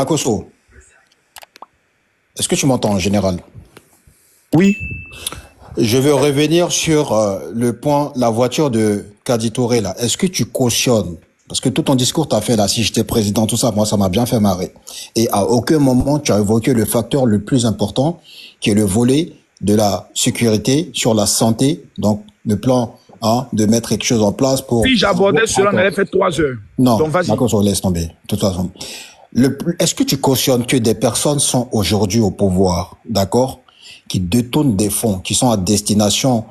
Makosso, est-ce que tu m'entends en général? Oui. Je veux revenir sur le point, la voiture de Kadi Touré, là. Est-ce que tu cautionnes? Parce que tout ton discours t'as fait là, si j'étais président, tout ça, moi, ça m'a bien fait marrer. Et à aucun moment, tu as évoqué le facteur le plus important, qui est le volet de la sécurité sur la santé. Donc, le plan, de mettre quelque chose en place pour... Si j'abordais cela, on allait faire 3 heures. Non, donc vas-y. D'accord, on laisse tomber. De toute façon. Est-ce que tu cautionnes que des personnes sont aujourd'hui au pouvoir, d'accord, qui détournent des fonds, qui sont à destination,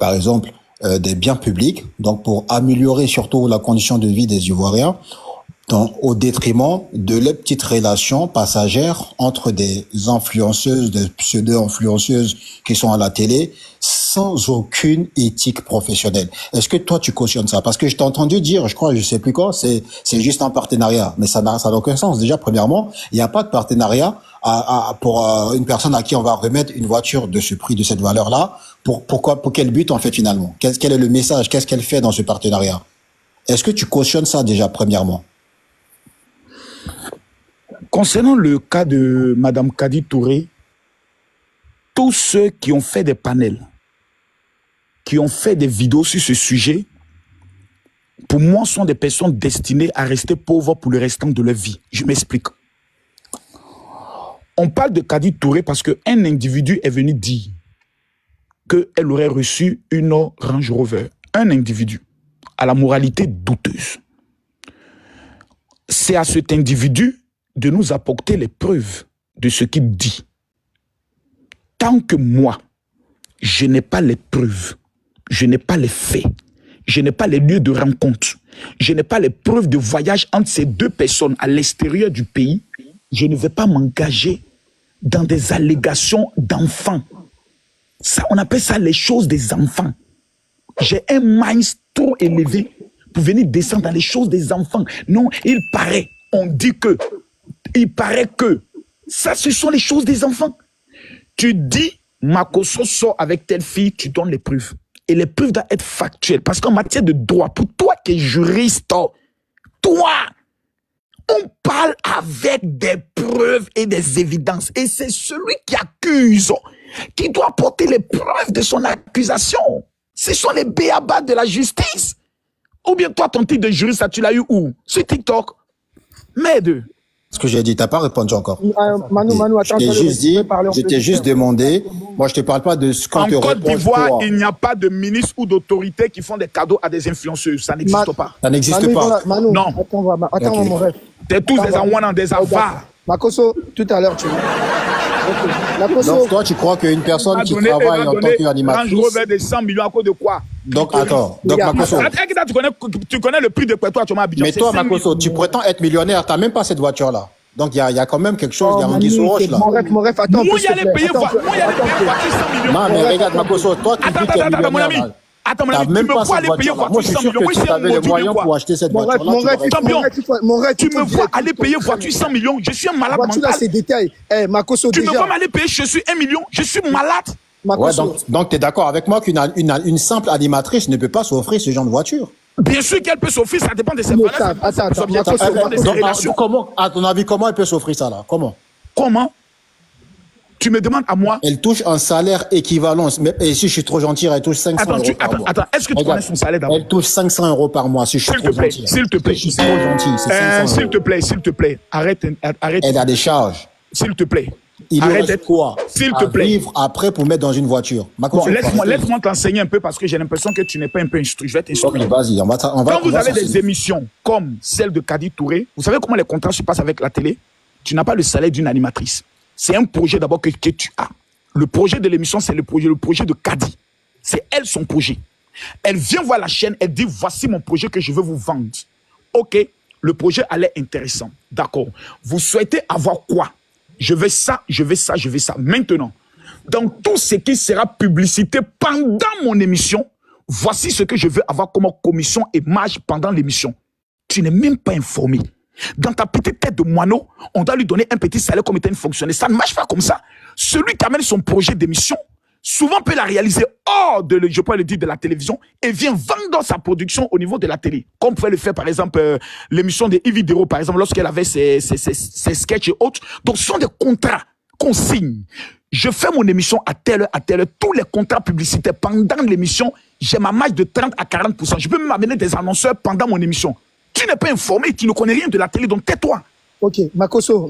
par exemple, des biens publics, donc pour améliorer surtout la condition de vie des Ivoiriens, au détriment de les petites relations passagères entre des influenceuses, des pseudo-influenceuses qui sont à la télé, sans aucune éthique professionnelle. Est-ce que toi, tu cautionnes ça? Parce que je t'ai entendu dire, je crois, je sais plus quoi, c'est juste un partenariat. Mais ça n'a aucun sens. Déjà, premièrement, il n'y a pas de partenariat pour une personne à qui on va remettre une voiture de ce prix, de cette valeur-là. Pourquoi, pour quel but, en fait, finalement? Quel est le message? Qu'est-ce qu'elle fait dans ce partenariat? Est-ce que tu cautionnes ça, déjà, premièrement? Concernant le cas de Mme Kadi Touré, tous ceux qui ont fait des panels, qui ont fait des vidéos sur ce sujet, pour moi, sont des personnes destinées à rester pauvres pour le restant de leur vie. Je m'explique. On parle de Kadi Touré parce qu'un individu est venu dire qu'elle aurait reçu une Range Rover. Un individu à la moralité douteuse. C'est à cet individu de nous apporter les preuves de ce qu'il dit. Tant que moi, je n'ai pas les preuves, je n'ai pas les faits, je n'ai pas les lieux de rencontre, je n'ai pas les preuves de voyage entre ces deux personnes à l'extérieur du pays, je ne vais pas m'engager dans des allégations d'enfants. Ça, on appelle ça les choses des enfants. J'ai un mind trop élevé pour venir descendre dans les choses des enfants. Non, il paraît, on dit que, il paraît que, ça, ce sont les choses des enfants. Tu dis, Makosso sort avec telle fille, tu donnes les preuves. Et les preuves doivent être factuelles. Parce qu'en matière de droit, pour toi qui es juriste, toi, on parle avec des preuves et des évidences. Et c'est celui qui accuse qui doit porter les preuves de son accusation. Ce sont les béabas de la justice. Ou bien toi, ton titre de juriste, tu l'as eu où? Sur TikTok? Merde. Ce que j'ai dit, t'as pas répondu encore. Manu, attends. Je t'ai juste demandé. Moi, je te parle pas de ce qu'on te reproche. En Côte d'Ivoire, il n'y a pas de ministre ou d'autorité qui font des cadeaux à des influenceuses. Ça n'existe pas. Ça n'existe pas. Manu, non. Attends, mon rêve. T'es tous des awana, des avares. Makosso, tout à l'heure, tu vois. Donc, toi, tu crois qu'une personne qui travaille en tant qu'animatrice... Range Rover de 100 millions à cause de quoi? Donc, attends. Donc, Makosso... Tu connais le prix de quoi, toi, tu m'as Abidjan. Mais toi, Makosso, tu prétends être millionnaire, t'as même pas cette voiture-là. Donc, il y a quand même quelque chose, il y a un sous roche, là. Mon rêve, attends. Moi, il y a les payer voiture 100 millions. Non, mais regarde, Makosso, toi, tu dis que tu es millionnaire. Attends, mon ami, tu me vois aller payer voiture 100 millions. Moi, je suis un les moyens pour acheter cette voiture-là. Mon rêve, tu me vois aller payer voiture 100 millions. Je suis un malade mental. Voiture, là, c'est détail. Makosso, tu me vois m'aller payer, je suis 1 million. Je suis malade. Ouais, donc tu es d'accord avec moi qu'une simple animatrice ne peut pas s'offrir ce genre de voiture? Bien sûr qu'elle peut s'offrir, ça dépend de ses valeurs. Attends, comment, à ton avis, comment elle peut s'offrir ça là? Comment? Tu me demandes à moi. Elle touche un salaire équivalent. Et si je suis trop gentil, elle touche 500 euros par mois. Attends, est-ce que tu connais son salaire d'abord? Elle touche 500 euros par mois, si je suis trop gentil. S'il te plaît. Je suis trop gentil, c'est 500 euros. S'il te plaît. Arrête. Elle a des charges. S'il te plaît. Il reste quoi? S'il te plaît. Vivre après pour mettre dans une voiture. Bon, laisse-moi t'enseigner un peu parce que j'ai l'impression que tu n'es pas un peu instruit. Je vais t'instruire. Ok, vas-y, on va. Quand vous avez des émissions comme celle de Kadi Touré, vous savez comment les contrats se passent avec la télé? Tu n'as pas le salaire d'une animatrice. C'est un projet d'abord que tu as. Le projet de l'émission, c'est le projet de Kadi. C'est elle son projet. Elle vient voir la chaîne, elle dit voici mon projet que je veux vous vendre. Ok, le projet a l'air intéressant. D'accord. Vous souhaitez avoir quoi? Je veux ça, je veux ça, je veux ça. Maintenant, dans tout ce qui sera publicité pendant mon émission, voici ce que je veux avoir comme commission et marge pendant l'émission. Tu n'es même pas informé. Dans ta petite tête de moineau, on doit lui donner un petit salaire comme étant une fonctionnaire. Ça ne marche pas comme ça. Celui qui amène son projet d'émission, souvent peut la réaliser hors de, je peux le dire, de la télévision et vient vendre sa production au niveau de la télé. Comme pouvait le faire, par exemple, l'émission de Yves Dero, par exemple, lorsqu'elle avait ses sketchs et autres. Donc, ce sont des contrats qu'on signe. Je fais mon émission à telle heure, tous les contrats publicitaires pendant l'émission, j'ai ma marge de 30 à 40%. Je peux même amener des annonceurs pendant mon émission. Tu n'es pas informé, tu ne connais rien de la télé, donc tais-toi. Ok, Makoso,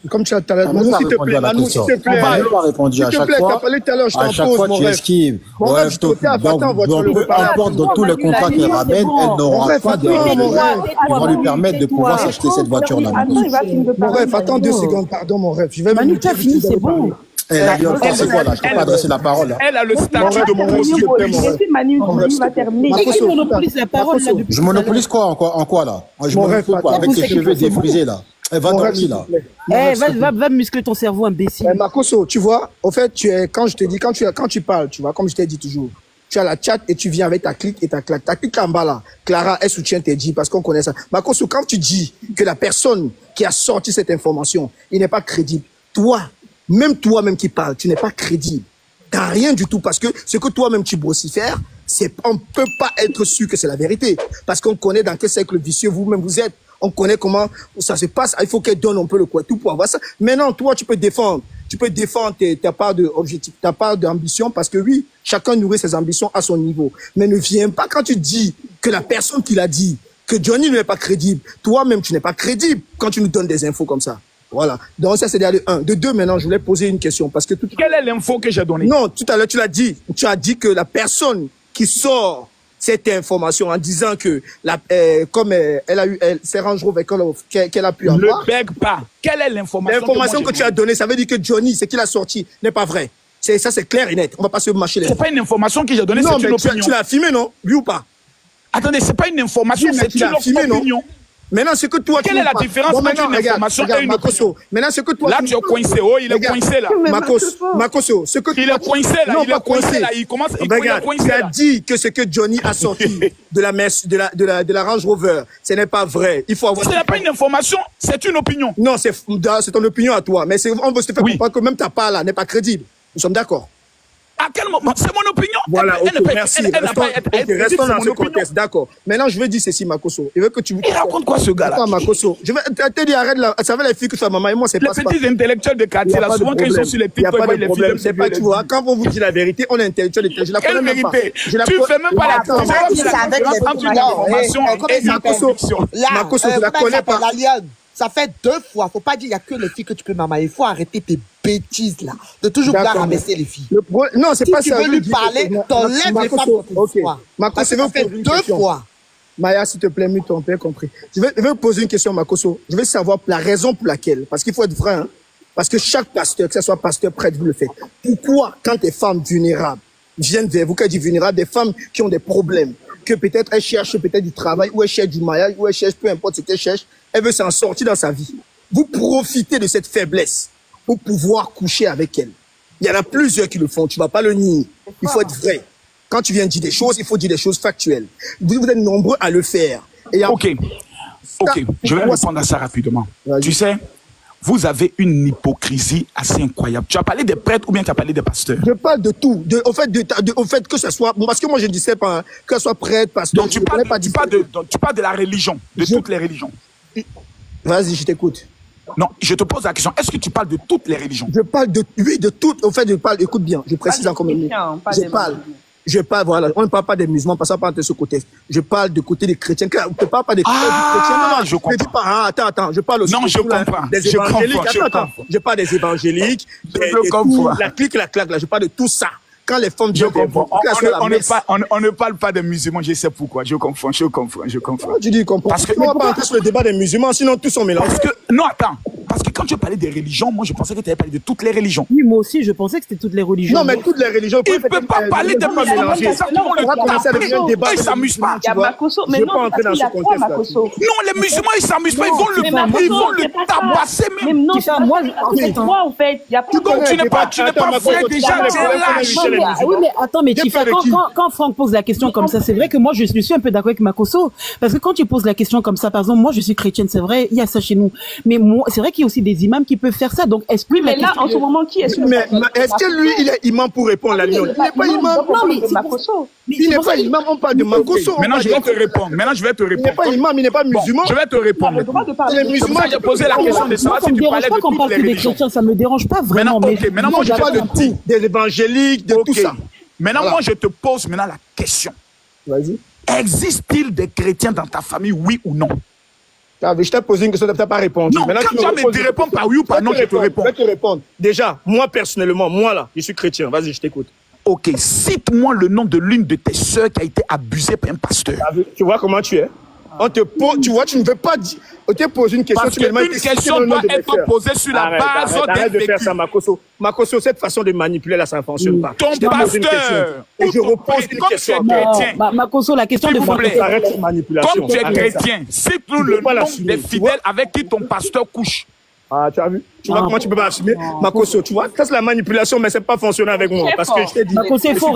comme tu as tout à l'heure, Manu, s'il te plaît, Manu, s'il te plaît. On n'a pas répondu à chaque fois. T'as parlé tout à l'heure, je À chaque t'impose, fois, mon tu rêve. esquives. Mon rêve, je te tape, attends, peu importe dans tous les contrats qu'elle ramène, elle n'aura pas de règles qui vont lui permettre de pouvoir s'acheter cette voiture-là. Mon rêve, attends 2 secondes, pardon, mon rêve. Je vais Manu, tu as fini, c'est bon. C'est quoi là? Je t'ai pas adressé la parole. Elle a le statut de monopoliste. Manu va terminer. Makoso, Il monopolise la parole là depuis. Je monopolise quoi? En quoi là? Je monopolise quoi? Avec tes cheveux défrisés là. Elle va dormir là. Eh, va muscler ton cerveau, imbécile. Makoso, tu vois, au fait, quand je te dis, quand tu parles, tu vois, comme je t'ai dit toujours, tu as la chat et tu viens avec ta clique et ta claque. Ta clique en bas là, Clara, elle soutient tes dits parce qu'on connaît ça. Makoso, quand tu dis que la personne qui a sorti cette information, il n'est pas crédible, toi-même qui parles, tu n'es pas crédible. T'as rien du tout parce que ce que toi-même tu vocifères, on ne peut pas être sûr que c'est la vérité. Parce qu'on connaît dans quel cercle vicieux vous-même vous êtes. On connaît comment ça se passe. Il faut qu'elle donne un peu le quoi tout pour avoir ça. Maintenant, toi, tu peux défendre. Tu peux défendre ta part d'objectif, ta part d'ambition parce que oui, chacun nourrit ses ambitions à son niveau. Mais ne viens pas quand tu dis que la personne qui l'a dit, que Johnny n'est pas crédible. Toi-même, tu n'es pas crédible quand tu nous donnes des infos comme ça. Voilà. Donc ça, c'est déjà de 1. De 2, maintenant, je voulais poser une question parce que Quelle est l'info que j'ai donnée? Non, tout à l'heure, tu l'as dit. Tu as dit que la personne qui sort cette information en disant que comme elle a eu ses Range Rover qu'elle a pu avoir. Ne bègue pas. Quelle est l'information? L'information que tu as donnée, ça veut dire que Johnny, ce qu'il a sorti n'est pas vrai. Ça, c'est clair et net. On va pas se mâcher les. C'est pas une information que j'ai donnée, c'est une opinion. Tu l'as filmé, non? Lui ou pas? Attendez, c'est pas une information, c'est une opinion. Maintenant, ce que toi, quelle est la différence entre une information et une opinion? Maintenant, ce que toi, là, tu es coincé. Oh, il est coincé là. Makoso, ce que il est coincé là. Il est coincé là. Il commence. Il est coincé là. Tu as dit que ce que Johnny a sorti de la Range Rover, ce n'est pas vrai. Il faut avoir. Ce n'est pas une information, c'est une opinion. Non, c'est ton opinion à toi. Mais on veut se faire comprendre que même ta part là n'est pas crédible. Nous sommes d'accord. À quel moment? C'est mon opinion. Voilà, merci. Restons dans ce contexte, d'accord. Maintenant, je veux dire ceci, Makoso. Il raconte quoi, ce gars-là? Attends, Makoso. Je vais te dire, arrête là. Ça va les filles que sa maman et moi, c'est pas ça. Les petits intellectuels de quartier, là, souvent, quand ils sont sur les TikTok, ils les filles. C'est pas, tu vois, quand on vous dit la vérité, on est intellectuel. Je la connais même pas. Tu fais même pas la différence. Makoso, je la connais pas. Ça fait 2 fois. Faut pas dire, il n'y a que les filles que tu peux maman. Il faut arrêter tes bêtises, là. De toujours vouloir rabaisser les filles. Non, c'est pas ça. Si tu veux lui parler, t'enlèves les femmes de ton soir. Makoso, ça fait 2 fois. Maya, s'il te plaît, mute ton père, compris. Je vais vous poser une question, Makoso. Je veux savoir la raison pour laquelle. Parce qu'il faut être vrai, hein. Parce que chaque pasteur, que ce soit pasteur, prêtre, vous le faites. Pourquoi, quand des femmes vulnérables viennent vers vous, quand je dis vulnérables, des femmes qui ont des problèmes, que peut-être elles cherchent peut-être du travail, ou elles cherchent du mariage, ou elles cherchent peu importe ce qu'elles cherchent, elle veut s'en sortir dans sa vie. Vous profitez de cette faiblesse pour pouvoir coucher avec elle. Il y en a plusieurs qui le font, tu vas pas le nier. Il faut être vrai. Quand tu viens dire des choses, il faut dire des choses factuelles. Vous êtes nombreux à le faire. Ok, je vais répondre à ça rapidement. Tu sais, vous avez une hypocrisie assez incroyable. Tu as parlé des prêtres ou bien tu as parlé des pasteurs? Je parle de tout. Au fait que ce soit... Parce que moi, je ne disais pas que ce soit prêtre, pasteur... Donc, tu parles de la religion, de toutes les religions. Vas-y, je t'écoute. Non, je te pose la question. Est-ce que tu parles de toutes les religions? Je parle de... Oui, de toutes. En fait, je parle... Écoute bien, je précise encore même. Je parle, voilà. On ne parle pas des musulmans, parce qu'on parle de ce côté. Je parle du côté des chrétiens. On ne parle pas des chrétiens. Non, je comprends. Je dis pas, attends. Je parle aussi des évangéliques. Je parle des évangéliques. La clique, la claque, là. Je parle de tout ça. Quand les femmes viennent on ne parle pas des musulmans, je sais pourquoi. Je comprends. Tu dis comprends. Parce que on va pas entrer sur le débat des musulmans, sinon tous sont mélangés. Non, attends. Parce que quand tu parlais des religions, moi je pensais que tu avais parlé de toutes les religions. Oui, moi aussi, je pensais que c'était toutes les religions. Non, mais toutes les religions. Il ne peut pas parler des musulmans. On va commencer à devenir un débat. Ils ne s'amusent pas. Il y a Makoso, mais non, parce qu'il y a quoi, Makoso? Non, les musulmans, ils ne s'amusent pas. Ils vont le tabasser même. Mais non, Tifa, moi, c'est toi, en fait. Il y a plus Donc, tu n'es pas vrai déjà, tu es lâche. Oui, mais attends, mais Tifa, quand Franck pose la question comme ça, c'est vrai que moi, je suis un peu d'accord avec Makosso. Parce que quand tu poses la question comme ça, par exemple, moi, je suis chrétienne, c'est vrai, il y a ça chez nous. Mais moi, c'est vrai qu'il y a aussi des imams qui peuvent faire ça. Donc, est-ce que mais là, en ce moment, qui est-ce que lui, il est imam pour répondre à la ligne? Il n'est pas imam. Non, mais Makosso. Il n'est pas imam, on parle de Makosso. Maintenant, je vais te répondre. Il n'est pas imam, il n'est pas musulman. Je vais te répondre. Les musulmans, j'ai posé la question de savoir si tu parlais de toutes les religions. Ça me dérange pas vraiment. Maintenant, moi, je parle de tout, des évangéliques, de tout ça. Maintenant, moi, je te pose maintenant la question. Vas-y. Existe-t-il des chrétiens dans ta famille, oui ou non? Je t'ai posé une question, tu n'as pas répondu. Non, quand tu me réponds par oui ou par non, je te réponds. Je vais te répondre. Déjà, moi, personnellement, moi, là, je suis chrétien. Vas-y, je t'écoute. Ok, cite-moi le nom de l'une de tes sœurs qui a été abusée par un pasteur. Tu vois comment tu es? On te pose, tu vois, tu ne veux pas dire. On te pose une question. Parce qu'une question doit être posée sur la base arrête de faire ça, Makosso. Makosso, cette façon de manipuler là, ça ne fonctionne pas. Ton pasteur. Et je repose une question. Makosso, la question de Franck. Arrête cette manipulation. Comme tu es chrétien, cite-nous le nom des fidèles avec qui ton pasteur couche. Ah, tu as vu? Tu vois comment tu peux pas assumer? Makosso, tu vois? Ça, c'est la manipulation, mais c'est pas fonctionné avec moi. Parce que je t'ai dit. Makosso, il faut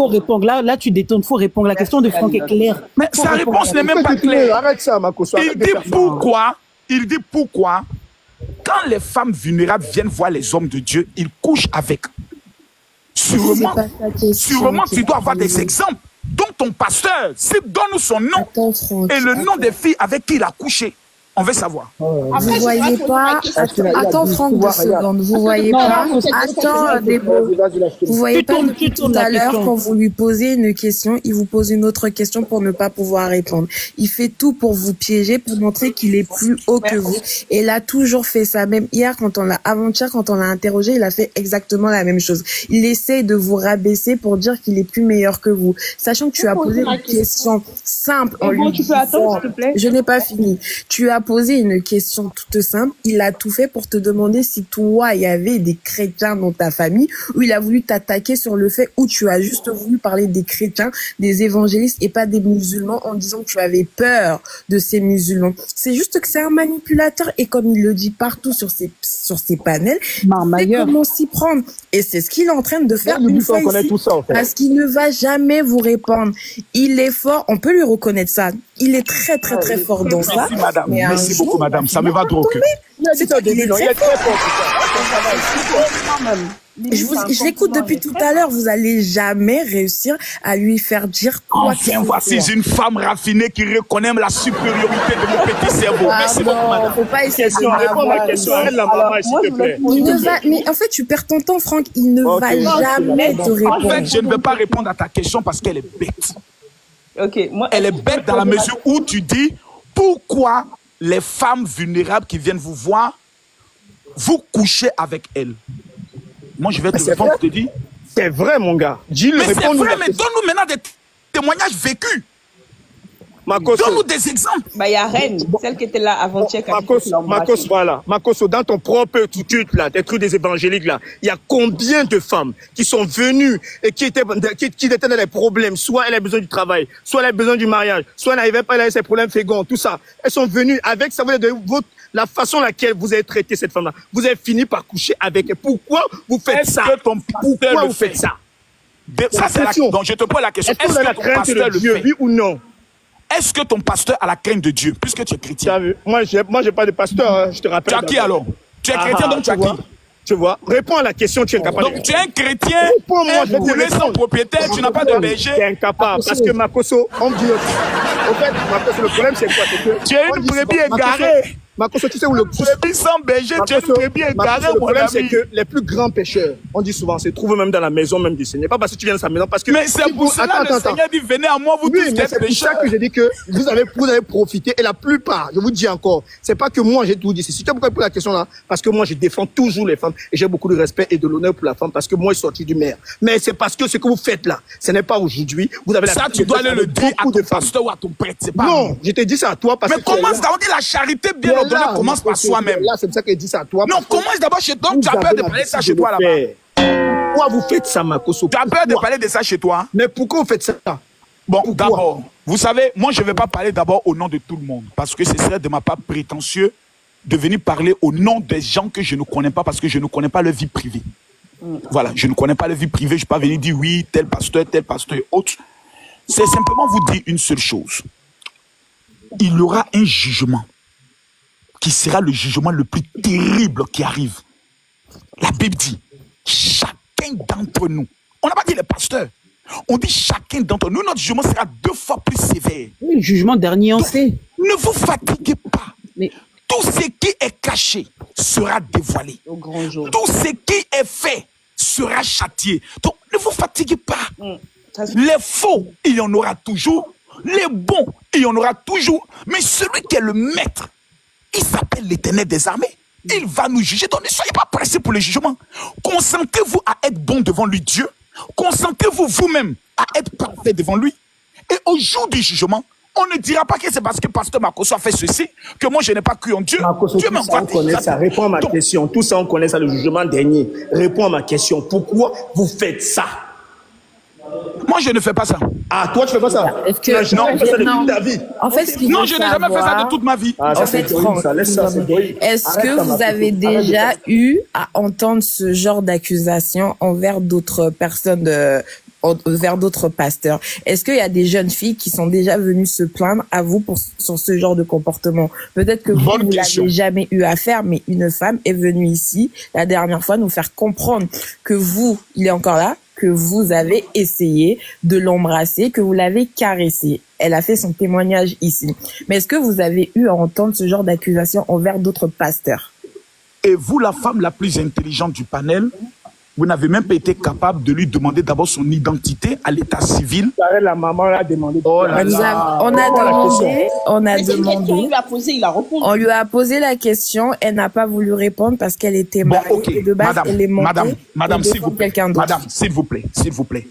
répondre. Là, tu détournes, faut répondre. La question de Franck est claire. Mais sa réponse n'est même pas claire. Arrête ça, Makosso. Il dit pourquoi, quand les femmes vulnérables viennent voir les hommes de Dieu, ils couchent avec. Sûrement, tu dois avoir des exemples. Donc, ton pasteur, donne-nous son nom et le nom des filles avec qui il a couché. On veut savoir. Vous voyez pas. Attends, Franck, 2 secondes. Vous voyez pas. Attends, Débo. Vous voyez pas depuis tout à l'heure, quand vous lui posez une question, il vous pose une autre question pour ne pas pouvoir répondre. Il fait tout pour vous piéger, pour montrer qu'il est plus haut que vous. Et il a toujours fait ça. Même hier, avant-hier, quand on l'a interrogé, il a fait exactement la même chose. Il essaye de vous rabaisser pour dire qu'il est plus meilleur que vous. Sachant que tu as posé une question simple en lui disant, je n'ai pas fini. Tu as posé une question toute simple, il a tout fait pour te demander si toi, il y avait des chrétiens dans ta famille, ou il a voulu t'attaquer sur le fait où tu as juste voulu parler des chrétiens, des évangélistes et pas des musulmans en disant que tu avais peur de ces musulmans. C'est juste que c'est un manipulateur et comme il le dit partout sur ses panels, c'est comment s'y prendre. Et c'est ce qu'il est en train de faire une fois ici, parce qu'il ne va jamais vous répondre. Il est fort, on peut lui reconnaître ça. Il est très, très, très fort dans ça. Merci, madame. Merci beaucoup, madame. Ça me va droit au cœur. C'est toi qui est très fort. Je l'écoute depuis tout à l'heure. Vous n'allez jamais réussir à lui faire dire quoi. Enfin, voici une femme raffinée qui reconnaît la supériorité de mon petit cerveau. Merci beaucoup, madame. Faut pas essayer de mais en fait, tu perds ton temps, Franck. Il ne va jamais te répondre. En fait, je ne vais pas répondre à ta question parce qu'elle est bête. Elle est bête dans la mesure où tu dis pourquoi les femmes vulnérables qui viennent vous voir, vous couchez avec elles. Moi, je vais te répondre, je te dis. C'est vrai, mon gars. Dis-le, mais c'est vrai, mais donne-nous maintenant des témoignages vécus. Donne-nous des exemples. Il y a Reine, celle qui était là avant-hier. Makosso, dans ton propre culte, là, des trucs des évangéliques, là, il y a combien de femmes qui sont venues et qui étaient dans des problèmes? Soit elle a besoin du travail, soit elle a besoin du mariage, soit elle n'arrivait pas, elle avait ses problèmes féconds, tout ça. Elles sont venues avec, ça veut dire, la façon laquelle vous avez traité cette femme-là. Vous avez fini par coucher avec elle. Pourquoi vous faites ça? Pourquoi vous faites ça? Ça, c'est la question. Donc, je te pose la question. Est-ce que la crainte de Dieu, oui ou non? Est-ce que ton pasteur a la crainte de Dieu, puisque tu es chrétien? Moi, j'ai pas de pasteur, hein, je te rappelle. Tu as qui alors? Tu es chrétien, donc tu as qui? Tu vois, réponds à la question, tu es incapable. Donc tu es un chrétien, un boulet sans propriétaire, tu n'as pas de berger. Tu es incapable, parce que Makosso, on me dit aussi. En fait, Makosso, le problème c'est quoi? C'est que tu es une brebis égarée. Makosso, tu sais où le brebis sans berger, tu es une brebis égarée. Le problème c'est que les plus grands pécheurs, on dit souvent, se trouvent même dans la maison même du Seigneur. Pas parce que tu viens de sa maison, parce que. Mais c'est pour cela que le Seigneur dit venez à moi, vous tous qui êtes pécheurs. C'est ça que j'ai dit que vous avez profité. Et la plupart, je vous dis encore, c'est pas que moi j'ai tout dit. C'est si tu as pourquoi pour la question là, parce que moi je défends toujours les femmes et j'ai beaucoup de respect et de l'honneur pour la femme parce que moi je suis sorti du maire. Mais c'est parce que ce que vous faites là, ce n'est pas aujourd'hui. Vous avez ça, tu dois le dire à ton pasteur ou à ton prêtre. C'est pas. Non, je t'ai dit ça à toi parce que. Mais commence d'abord, la charité bien ordonnée commence par soi-même. Là, c'est pour ça que je dis ça à toi. Non, commence d'abord chez toi. Tu as peur de parler de ça chez toi là-bas. Pourquoi vous faites ça, Makosso? Tu as peur de parler de ça chez toi? Mais pourquoi vous faites ça? Bon, d'abord, vous savez, moi je ne vais pas parler d'abord au nom de tout le monde parce que ce serait de ma part prétentieux de venir parler au nom des gens que je ne connais pas parce que je ne connais pas leur vie privée. Voilà, je ne connais pas leur vie privée. Je ne vais pas venir dire oui, tel pasteur et autres. C'est simplement vous dire une seule chose. Il y aura un jugement qui sera le jugement le plus terrible qui arrive. La Bible dit, chacun d'entre nous, on n'a pas dit les pasteurs, on dit chacun d'entre nous, notre jugement sera 2 fois plus sévère. Oui, le jugement dernier, on sait. Ne vous fatiguez pas. Mais tout ce qui est caché sera dévoilé. Au grand jour. Tout ce qui est fait sera châtié. Donc, ne vous fatiguez pas. Les faux, il y en aura toujours. Les bons, il y en aura toujours. Mais celui qui est le maître, il s'appelle l'Éternel des armées. Il va nous juger. Donc, ne soyez pas pressés pour le jugement. Consentez-vous à être bon devant lui, Dieu. Consentez-vous vous-même à être parfait devant lui. Et au jour du jugement, on ne dira pas que c'est parce que Pasteur Makosso a fait ceci que moi je n'ai pas cru en Dieu. Makosso, Dieu tout ça, on connaît ça. Réponds à ma question. Tout ça, on connaît ça, le jugement dernier. Réponds à ma question. Pourquoi vous faites ça? Moi, je ne fais pas ça. Ah, toi, tu fais pas ça? Est-ce que non, fait ça de toute ta vie. En fait, non, je n'ai jamais fait ça de toute ma vie. Ah, ça, c'est Franck, ça. Laisse ça, c'est est-ce que vous avez déjà eu à entendre ce genre d'accusation envers d'autres personnes, vers d'autres pasteurs? Est-ce qu'il y a des jeunes filles qui sont déjà venues se plaindre à vous sur ce genre de comportement? Peut-être que vous ne l'avez jamais eu à faire, mais une femme est venue ici la dernière fois nous faire comprendre que vous, il est encore là, que vous avez essayé de l'embrasser, que vous l'avez caressé. Elle a fait son témoignage ici. Mais est-ce que vous avez eu à entendre ce genre d'accusation envers d'autres pasteurs? Et vous, la femme la plus intelligente du panel, vous n'avez même pas été capable de lui demander d'abord son identité à l'état civil. La maman l'a demandé. On a demandé. On lui a posé, il a répondu. On lui a posé la question, elle n'a pas voulu répondre parce qu'elle était mariée. Bon, okay. Et de base, elle est montée. Madame, s'il vous plaît. Madame, s'il vous plaît.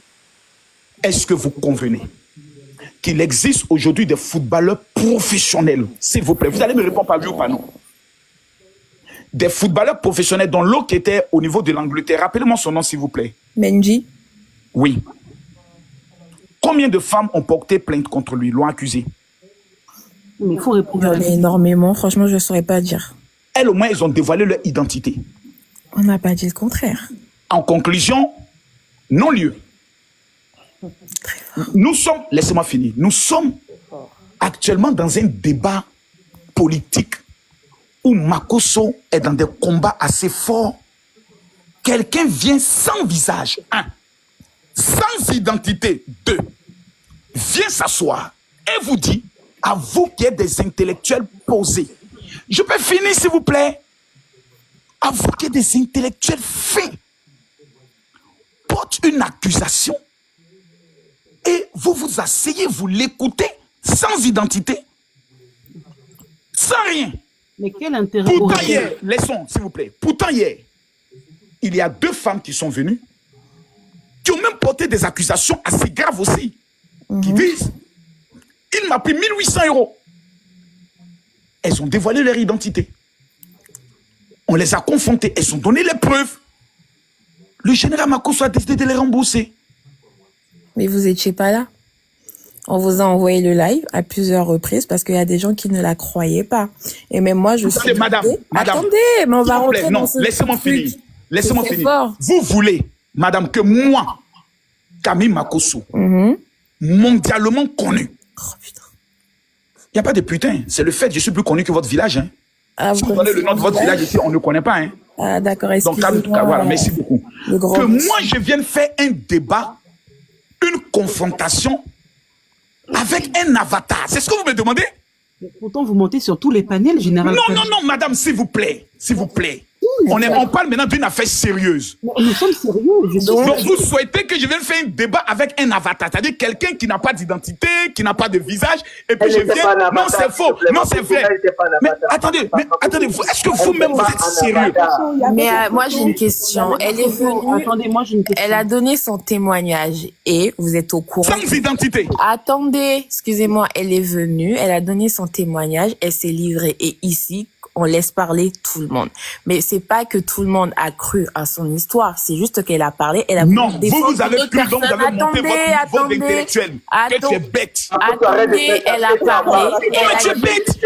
Est-ce que vous convenez qu'il existe aujourd'hui des footballeurs professionnels? S'il vous plaît. Vous allez me répondre par oui ou pas non? Des footballeurs professionnels dont l'autre était au niveau de l'Angleterre. Rappelez-moi son nom, s'il vous plaît. Mendy. Oui. Combien de femmes ont porté plainte contre lui, l'ont accusé? Mais il faut répondre. Il y en a énormément, franchement, je ne saurais pas dire. Elles, au moins, elles ont dévoilé leur identité. On n'a pas dit le contraire. En conclusion, non-lieu. Nous sommes, laissez-moi finir, nous sommes actuellement dans un débat politique où Makosso est dans des combats assez forts. Quelqu'un vient sans visage, 1, sans identité, 2, vient s'asseoir et vous dit, à vous qui êtes des intellectuels posés, je peux finir s'il vous plaît, à vous qui êtes des intellectuels faits, porte une accusation et vous vous asseyez, vous l'écoutez sans identité, sans rien. Mais quel intérêt? Pourtant hier, laissons s'il vous plaît, pourtant hier, il y a 2 femmes qui sont venues, qui ont même porté des accusations assez graves aussi, qui disent, il m'a pris 1800 €. Elles ont dévoilé leur identité. On les a confrontées, elles ont donné les preuves. Le général Makosso a décidé de les rembourser. Mais vous n'étiez pas là. On vous a envoyé le live à plusieurs reprises parce qu'il y a des gens qui ne la croyaient pas. Et même moi, je suis... Madame, attendez, mais on va rentrer dans ce... Laissez-moi finir. Laissez-moi finir. Fort. Vous voulez, madame, que moi, Camille Makosso, mondialement connu. Oh, putain. Il n'y a pas de putain. C'est le fait que je suis plus connu que votre village. Hein. Ah, si vous donnez le nom de votre village ici, on ne connaît pas. Hein. Ah, d'accord. Donc, voilà, merci beaucoup. Que moi, je vienne faire un débat, une confrontation avec un avatar. C'est ce que vous me demandez? Mais pourtant, vous montez sur tous les panels, général. Non, madame, s'il vous plaît. S'il vous plaît. On parle maintenant d'une affaire sérieuse. Nous sommes sérieux. Donc, vous souhaitez que je vienne faire un débat avec un avatar, c'est-à-dire quelqu'un qui n'a pas d'identité, qui n'a pas de visage, et puis je viens... Non, c'est faux. Non, c'est vrai. Mais attendez, est-ce que vous-même vous êtes sérieux? Mais moi, j'ai une question. Elle est venue... Attendez, moi, j'ai une question. Elle a donné son témoignage et vous êtes au courant... Sans identité. Attendez, excusez-moi, elle est venue, elle a donné son témoignage, elle s'est livrée. Et ici, on laisse parler tout le monde. Mais c'est pas que tout le monde a cru à son histoire, c'est juste qu'elle a parlé, elle a voulu défendre vous avez cru, donc vous avez monté votre niveau d'intellectuel. Que tu es bête. Attendez, elle a parlé. Mais tu es bête.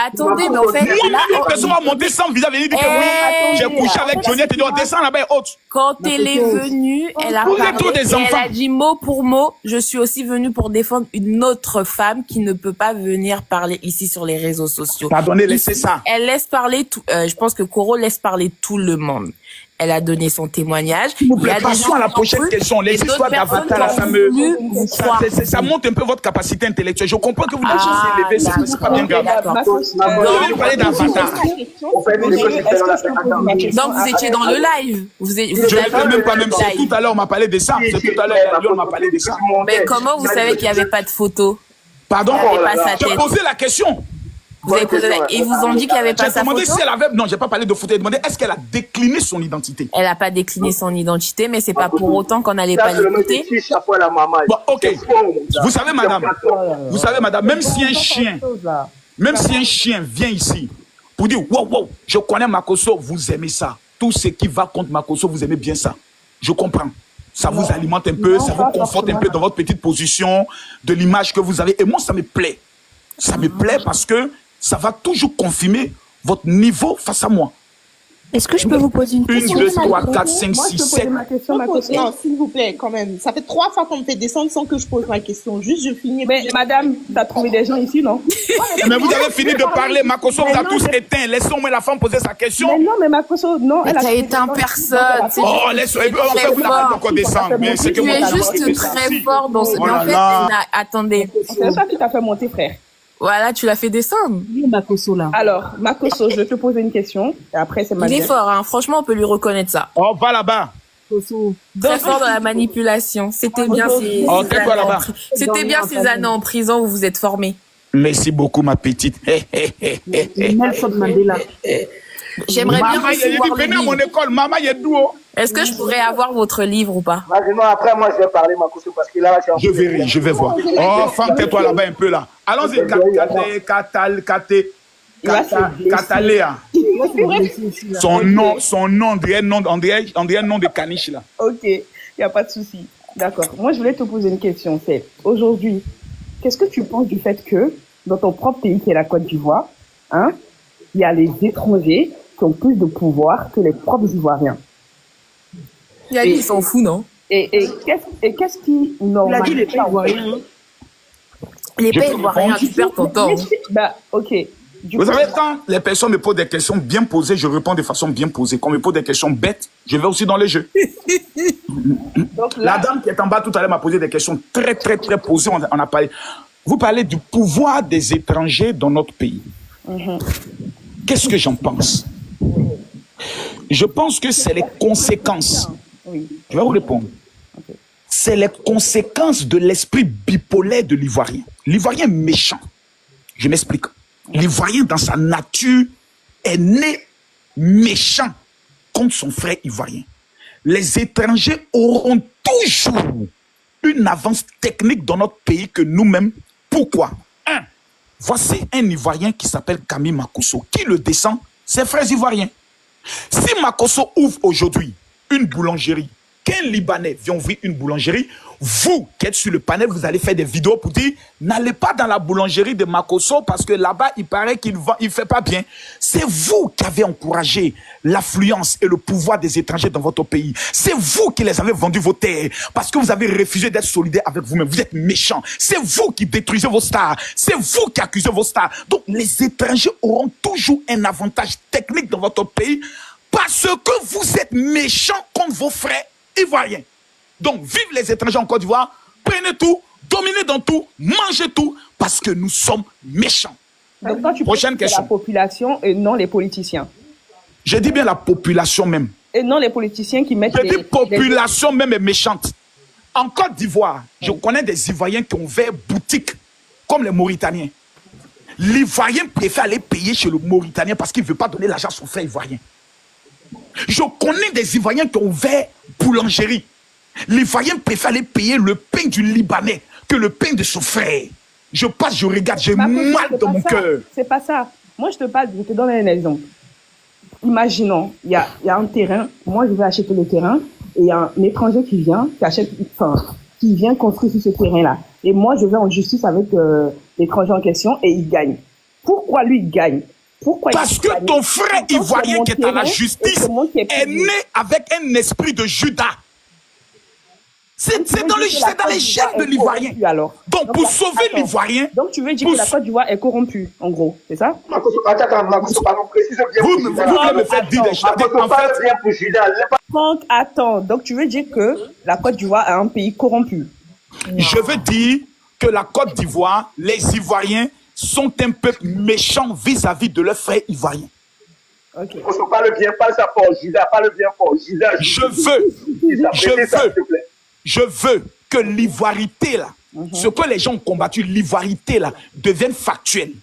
Attendez, mais en fait... Moi, une personne va monter sans visa, venir dire que oui, j'ai couché avec Johnny, tu dois descendre là-bas et autres. Quand elle est venue, elle a parlé, elle a dit mot pour mot, je suis aussi venue pour défendre une autre femme qui ne peut pas venir parler ici sur les réseaux sociaux. Pardonnez, laissez ça. Elle laisse parler tout, je pense que Koro laisse parler tout le monde. Elle a donné son témoignage. Passons à la prochaine question. Les histoires d'Avatar, la fameuse. Ça montre un peu votre capacité intellectuelle. Je comprends que vous n'avez pas s'élever, c'est pas bien grave. Vous parlez d'Avatar. Donc vous étiez dans le live. Je ne sais même pas, même si tout à l'heure on m'a parlé de ça. C'est tout à l'heure on m'a parlé de ça. Mais comment vous savez qu'il n'y avait pas de photo? Pardon? J'ai posé la question. Vous avez posé ils vous ont dit qu'il n'y avait pas sa photo? J'ai demandé si elle avait... Non, j'ai pas parlé de photo. J'ai demandé est-ce qu'elle a décliné son identité. Elle n'a pas décliné son identité, mais c'est pas pour autant qu'on n'allait pas l'écouter. Bon, ok. Vous savez, madame, même si un chien vient ici pour dire wow, je connais Makosso, vous aimez ça. Tout ce qui va contre Makosso, vous aimez bien ça. Je comprends. Ça vous alimente un peu, ça vous conforte un peu dans votre petite position, de l'image que vous avez. Et moi, ça me plaît. Ça me plaît parce que ça va toujours confirmer votre niveau face à moi. Est-ce que je peux vous poser une question? 1, 2, 3, 4, 5, 6, 7. Non, s'il vous plaît, quand même. Ça fait 3 fois qu'on me fait descendre sans que je pose ma question. Juste, je finis. Mais madame, t'as trouvé des gens ici, non? Mais vous avez fini de parler. Makosso vous a tous éteint. Laissons-moi la femme poser sa question. Mais non, mais Makosso, non. Elle a éteint personne. Oh, laissez-moi. En fait, vous n'avez encore descendre. Mais c'est que tu es juste très fort dans ce. Mais en fait, attendez. C'est ça qui t'a fait monter, frère. Voilà, tu l'as fait descendre. Makosso, là. Alors, Makosso, je vais te poser une question. Et après, c'est Il est fort, hein. Franchement, on peut lui reconnaître ça. Oh, va là-bas. Très fort dans la manipulation. C'était bien C'était bien ces années en prison où vous êtes formés. Merci beaucoup, ma petite. Nelson Mandela. J'aimerais bien recevoir venez à mon école, maman, il est doux. Est-ce que je pourrais avoir votre livre ou pas? Après, moi, je vais parler, Makosso, parce que là, je vais voir. Oh, femme, tais-toi là-bas un peu, là. Allons-y, Cataléa. Son nom, on dirait un nom de caniche, là. Ok, il n'y a pas de souci. D'accord. Moi, je voulais te poser une question. C'est, aujourd'hui, qu'est-ce que tu penses du fait que, dans ton propre pays, qui est la Côte d'Ivoire, hein, il y a les étrangers qui ont plus de pouvoir que les propres Ivoiriens? Ils s'en foutent, non? Et qu'est-ce qui normalement... Il a dit les pays ivoiriens. Les pays ivoiriens, tu perds ton temps. Bah, ok. Vous savez, quand les personnes me posent des questions bien posées, je réponds de façon bien posée. Quand on me pose des questions bêtes, je vais aussi dans les jeux. Donc là, la dame qui est en bas tout à l'heure m'a posé des questions très, très, très posées. On a parlé. Vous parlez du pouvoir des étrangers dans notre pays. Qu'est-ce que j'en pense? Je pense que c'est les conséquences. Je vais vous répondre. C'est les conséquences de l'esprit bipolaire de l'Ivoirien. L'Ivoirien est méchant. Je m'explique. L'Ivoirien, dans sa nature, est né méchant contre son frère ivoirien. Les étrangers auront toujours une avance technique dans notre pays que nous-mêmes. Pourquoi? Voici un Ivoirien qui s'appelle Camille Makosso. Qui le descend? Ses frères ivoiriens. Si Makosso ouvre aujourd'hui une boulangerie, qu'un Libanais vient ouvrir une boulangerie, vous qui êtes sur le panel, vous allez faire des vidéos pour dire n'allez pas dans la boulangerie de Makosso parce que là-bas, il paraît qu'il ne fait pas bien. C'est vous qui avez encouragé l'affluence et le pouvoir des étrangers dans votre pays. C'est vous qui les avez vendus vos terres parce que vous avez refusé d'être solidaire avec vous-même. Vous êtes méchants. C'est vous qui détruisez vos stars. C'est vous qui accusez vos stars. Donc, les étrangers auront toujours un avantage technique dans votre pays parce que vous êtes méchants contre vos frères ivoiriens. Donc, vive les étrangers en Côte d'Ivoire, prenez tout, dominez dans tout, mangez tout, parce que nous sommes méchants. Donc, toi, tu Prochaine question. La population et non les politiciens. Je dis bien la population même. Et non les politiciens qui mettent... Je dis population même est méchante. En Côte d'Ivoire, je connais des Ivoiriens qui ont ouvert boutique, comme les Mauritaniens. L'Ivoirien préfère aller payer chez le Mauritanien parce qu'il ne veut pas donner l'argent à son frère ivoirien. Je connais des Ivoiriens qui ont ouvert boulangerie. L'Ivoirien préfère aller payer le pain du Libanais que le pain de son frère. Je passe, je regarde, j'ai mal dans mon cœur. C'est pas ça. moi, je te donne un exemple. Imaginons, il y a un terrain, moi, je vais acheter le terrain, et il y a un étranger qui vient, qui vient construire sur ce terrain-là. Et moi, je vais en justice avec l'étranger en question, et il gagne. Pourquoi lui, il gagne? Parce que ton frère ivoirien qui est à la justice est né avec un esprit de Judas. C'est dans les gènes de l'Ivoirien. Donc, pour sauver l'Ivoirien... Donc, tu veux dire que la Côte d'Ivoire est corrompue, en gros, c'est ça? Vous me faites dire des choses. Franck, attends. Donc, tu veux dire que la Côte d'Ivoire est un pays corrompu? Je veux dire que la Côte d'Ivoire, les Ivoiriens sont un peuple méchant vis-à-vis de leurs frères ivoiriens. Okay. Parle bien, parle ça fort, Judas, parle bien fort, Judas. Je veux que l'ivoirité là, ce que les gens ont combattu, l'ivoirité là, devienne factuelle.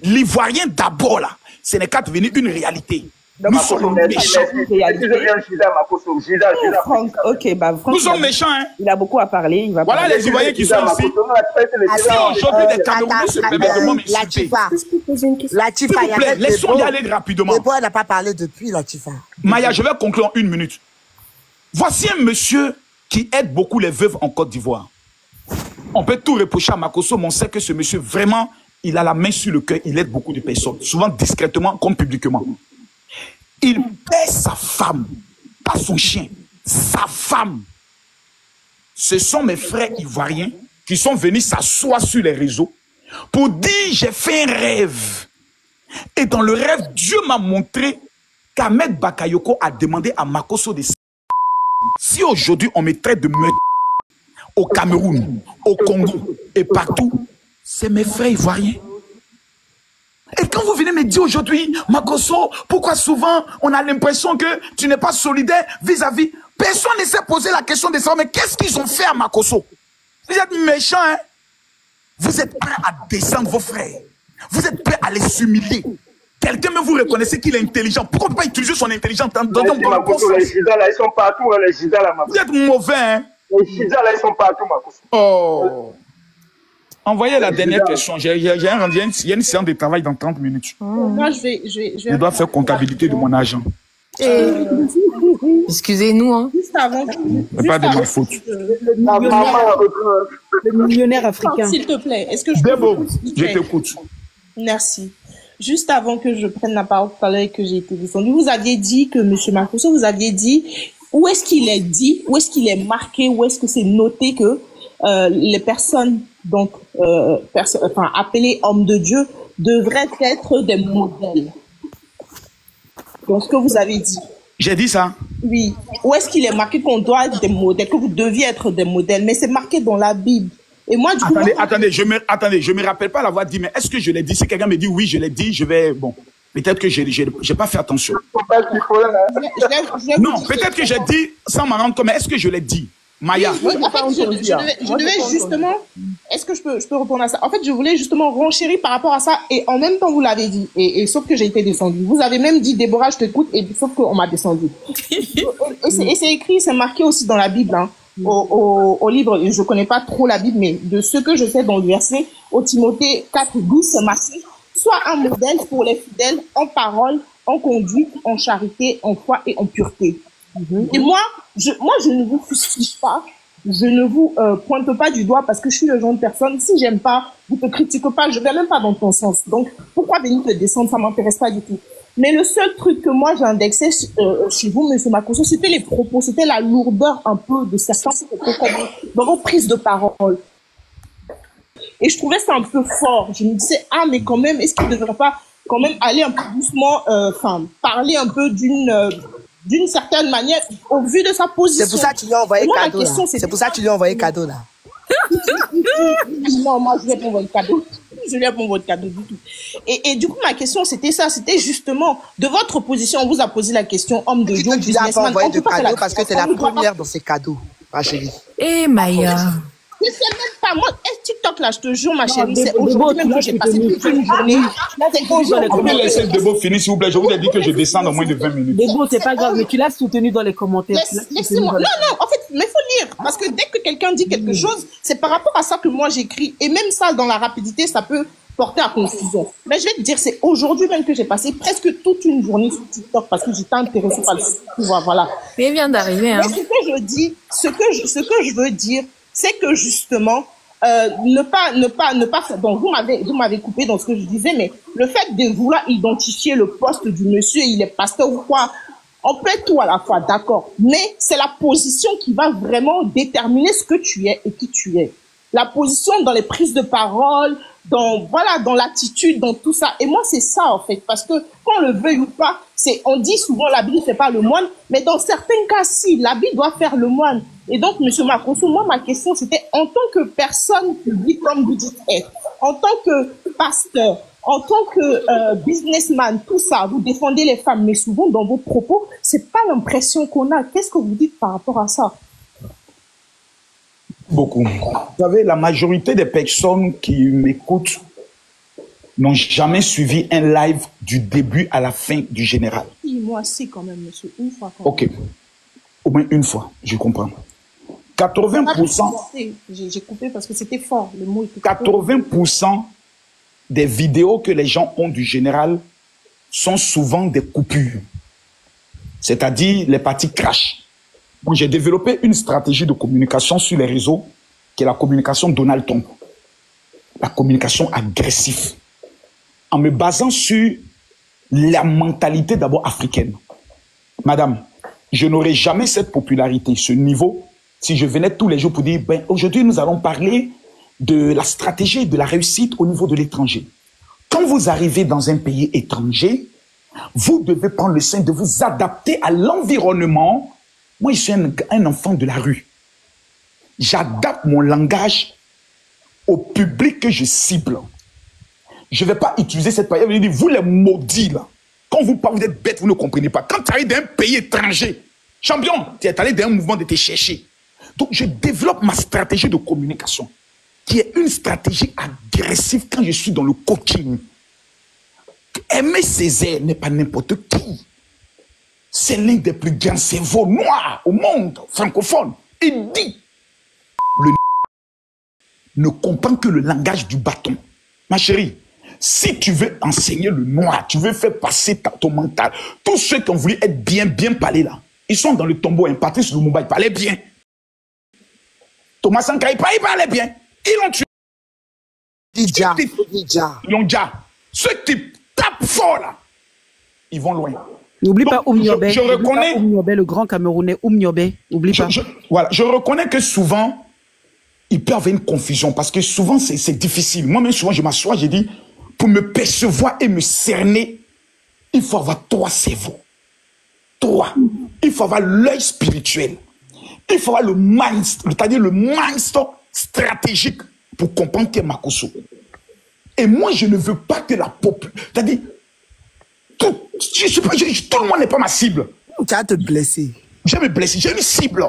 L'Ivoirien d'abord là, ce n'est qu'à devenir une réalité. Nous sommes méchants. Nous sommes méchants, hein. Il a beaucoup à parler. Voilà les Ivoiriens qui sont ici. Si aujourd'hui des Camerounais se permettent de m'insulter. S'il vous plaît, laissons-y aller rapidement. Elle n'a pas parlé depuis, Latifa. Maya, je vais conclure en 1 minute. Voici un monsieur qui aide beaucoup les veuves en Côte d'Ivoire. On peut tout reprocher à Makosso, mais on sait que ce monsieur, vraiment, il a la main sur le cœur, il aide beaucoup de personnes, souvent discrètement comme publiquement. Il paie sa femme, pas son chien, sa femme. Ce sont mes frères ivoiriens qui sont venus s'asseoir sur les réseaux pour dire j'ai fait un rêve. Et dans le rêve, Dieu m'a montré qu'Ahmed Bakayoko a demandé à Makosso de... Si aujourd'hui on me traite de meurtre au Cameroun, au Congo et partout, c'est mes frères ivoiriens. Et quand vous venez me dire aujourd'hui, Makosso, pourquoi souvent on a l'impression que tu n'es pas solidaire vis-à-vis, personne ne s'est posé la question de savoir, mais qu'est-ce qu'ils ont fait à Makosso? Vous êtes méchants, hein? Vous êtes prêts à descendre vos frères. Vous êtes prêts à les humilier. Quelqu'un me vous reconnaissez qu'il est intelligent. Pourquoi on ne peut pas utiliser son intelligence dans le Makosso, les Judas là, ils sont partout, les Judas là, Makosso. Vous êtes mauvais, hein? Les Judas là, ils sont partout, Makosso. Oh. Envoyez la dernière question. Il y a une séance de travail dans 30 minutes. Moi, je dois faire comptabilité de mon argent. Excusez-nous, hein. Juste avant. Pas de ma faute. Le millionnaire africain. S'il te plaît, est-ce que je t'écoute. Merci. Juste avant que je prenne la parole tout à l'heure et que j'ai été descendu, vous aviez dit que M. Makosso, vous aviez dit, où est-ce qu'il est dit, où est-ce qu'il est marqué, où est-ce que c'est noté que les personnes donc appelés hommes de Dieu devraient être des modèles. Donc ce que vous avez dit. J'ai dit ça. Oui. Où est-ce qu'il est marqué qu'on doit être des modèles, que vous deviez être des modèles, mais c'est marqué dans la Bible. Et moi du coup. Attendez, je me rappelle pas l'avoir dit, mais est-ce que je l'ai dit? Si quelqu'un me dit oui, je l'ai dit, je vais peut-être que j'ai pas fait attention. Non, peut-être que j'ai dit sans m'en rendre compte, mais est-ce que je l'ai dit? Maya. Oui, en fait, je devais justement... Est-ce que je peux répondre à ça? En fait, je voulais justement renchérir par rapport à ça et en même temps, vous l'avez dit. Et sauf que j'ai été descendue. Vous avez même dit, Déborah, je t'écoute, et sauf qu'on m'a descendue. Et c'est écrit, c'est marqué aussi dans la Bible, hein, au livre, je connais pas trop la Bible, mais de ce que je sais dans le verset, au Timothée 4:12, c'est marqué, sois un modèle pour les fidèles en parole, en conduite, en charité, en foi et en pureté. Et moi, je ne vous fustige pas, je ne vous pointe pas du doigt parce que je suis le genre de personne, si j'aime pas, vous te critique pas, je vais même pas dans ton sens. Donc, pourquoi venir te descendre, ça m'intéresse pas du tout. Mais le seul truc que moi j'ai indexé chez vous, M. Makosso, c'était les propos, c'était la lourdeur un peu de certains propos dans vos prises de parole. Et je trouvais ça un peu fort. Je me disais, mais quand même, est-ce qu'il ne devrait pas quand même aller un peu doucement, parler un peu d'une certaine manière, au vu de sa position. C'est pour ça que tu lui as envoyé cadeau, là. C'est pour ça que tu lui as envoyé cadeau, là. Non, moi, je ne vais pas envoyer cadeau. Je ne vais pas envoyer cadeau du tout. Et du coup, ma question, c'était ça. C'était justement, de votre position, on vous a posé la question, homme de Dieu, tu n'as pas envoyé de cadeau parce que c'est la première dans ces cadeaux, ma chérie. Eh, Maya. Je sais même pas, moi, TikTok là, je te jure, ma chérie, c'est aujourd'hui même que j'ai passé toute une journée. On peut laisser Debo finir, s'il vous plaît. Je vous ai dit que je descends dans moins de 20 minutes. Debo, c'est pas grave, mais tu l'as soutenu dans les commentaires. Laissez-moi. Non, en fait, mais faut lire. Parce que dès que quelqu'un dit quelque chose, c'est par rapport à ça que moi j'écris. Et même ça, dans la rapidité, ça peut porté à confusion. Mais je vais te dire, c'est aujourd'hui même que j'ai passé presque toute une journée sur TikTok parce que j'étais intéressée par le pouvoir, voilà. Mais il vient d'arriver, hein. Mais ce que je dis, ce que je veux dire, c'est que justement, ne pas faire, donc vous m'avez coupé dans ce que je disais, mais le fait de vouloir identifier le poste du monsieur, il est pasteur ou quoi, on peut être tout à la fois, d'accord, mais c'est la position qui va vraiment déterminer ce que tu es et qui tu es. La position dans les prises de parole, dans l'attitude, dans tout ça. Et moi, c'est ça, en fait, parce que qu'on le veuille ou pas, on dit souvent l'habit ne fait pas le moine, mais dans certains cas, si, l'habit doit faire le moine. Et donc, monsieur Makosso, moi, ma question, c'était en tant que personne publique, comme vous dites être, en tant que pasteur, en tant que businessman, tout ça, vous défendez les femmes, mais souvent, dans vos propos, c'est pas l'impression qu'on a. Qu'est-ce que vous dites par rapport à ça? Beaucoup. Vous savez, la majorité des personnes qui m'écoutent n'ont jamais suivi un live du début à la fin du général. Oui, moi, c'est quand même, monsieur, une fois. Ok. Au moins une fois, je comprends. 80%. J'ai coupé parce que c'était fort, le mot était 80% des vidéos que les gens ont du général sont souvent des coupures. C'est-à-dire les parties crash. Moi, j'ai développé une stratégie de communication sur les réseaux qui est la communication Donald Trump. La communication agressive. En me basant sur la mentalité d'abord africaine. Madame, je n'aurais jamais cette popularité, ce niveau, si je venais tous les jours pour dire, ben, aujourd'hui, nous allons parler de la stratégie de la réussite au niveau de l'étranger. Quand vous arrivez dans un pays étranger, vous devez prendre le soin de vous adapter à l'environnement. Moi, je suis un enfant de la rue. J'adapte mon langage au public que je cible. Je ne vais pas utiliser cette parole. Je dis, vous les maudits, là, quand vous parlez, vous êtes bêtes, vous ne comprenez pas. Quand tu arrives d'un pays étranger, champion, tu es allé dans un mouvement de te chercher. Donc, je développe ma stratégie de communication, qui est une stratégie agressive quand je suis dans le coaching. Aimé Césaire n'est pas n'importe qui. C'est l'un des plus grands cerveaux noirs au monde francophone. Il dit, le ne comprend que le langage du bâton. Ma chérie, si tu veux enseigner le noir, tu veux faire passer ton mental, tous ceux qui ont voulu être bien parler là, ils sont dans le tombeau. Hein. Patrice Lumumba, il parlait bien. Thomas Sankara, il parlait bien. Ils l'ont tué. Didja. Ils l'ont déjà. Ceux qui tapent fort là, ils vont loin. N'oublie pas Oumniobé. Je reconnais Oumniobé, le grand Camerounais. Oumniobé, n'oublie pas. Voilà, je reconnais que souvent, il peut y avoir une confusion parce que souvent, c'est difficile. Moi-même, souvent, je m'assois, je dis, pour me percevoir et me cerner, il faut avoir 3 cerveaux. 3. Il faut avoir l'œil spirituel. Il faut avoir le mind, c'est-à-dire le mindset stratégique pour comprendre qui est Makosso. Et moi, je ne veux pas que la population, c'est-à-dire, tout le monde n'est pas ma cible. Tu vas te blesser. Je vais me blesser. J'ai une cible.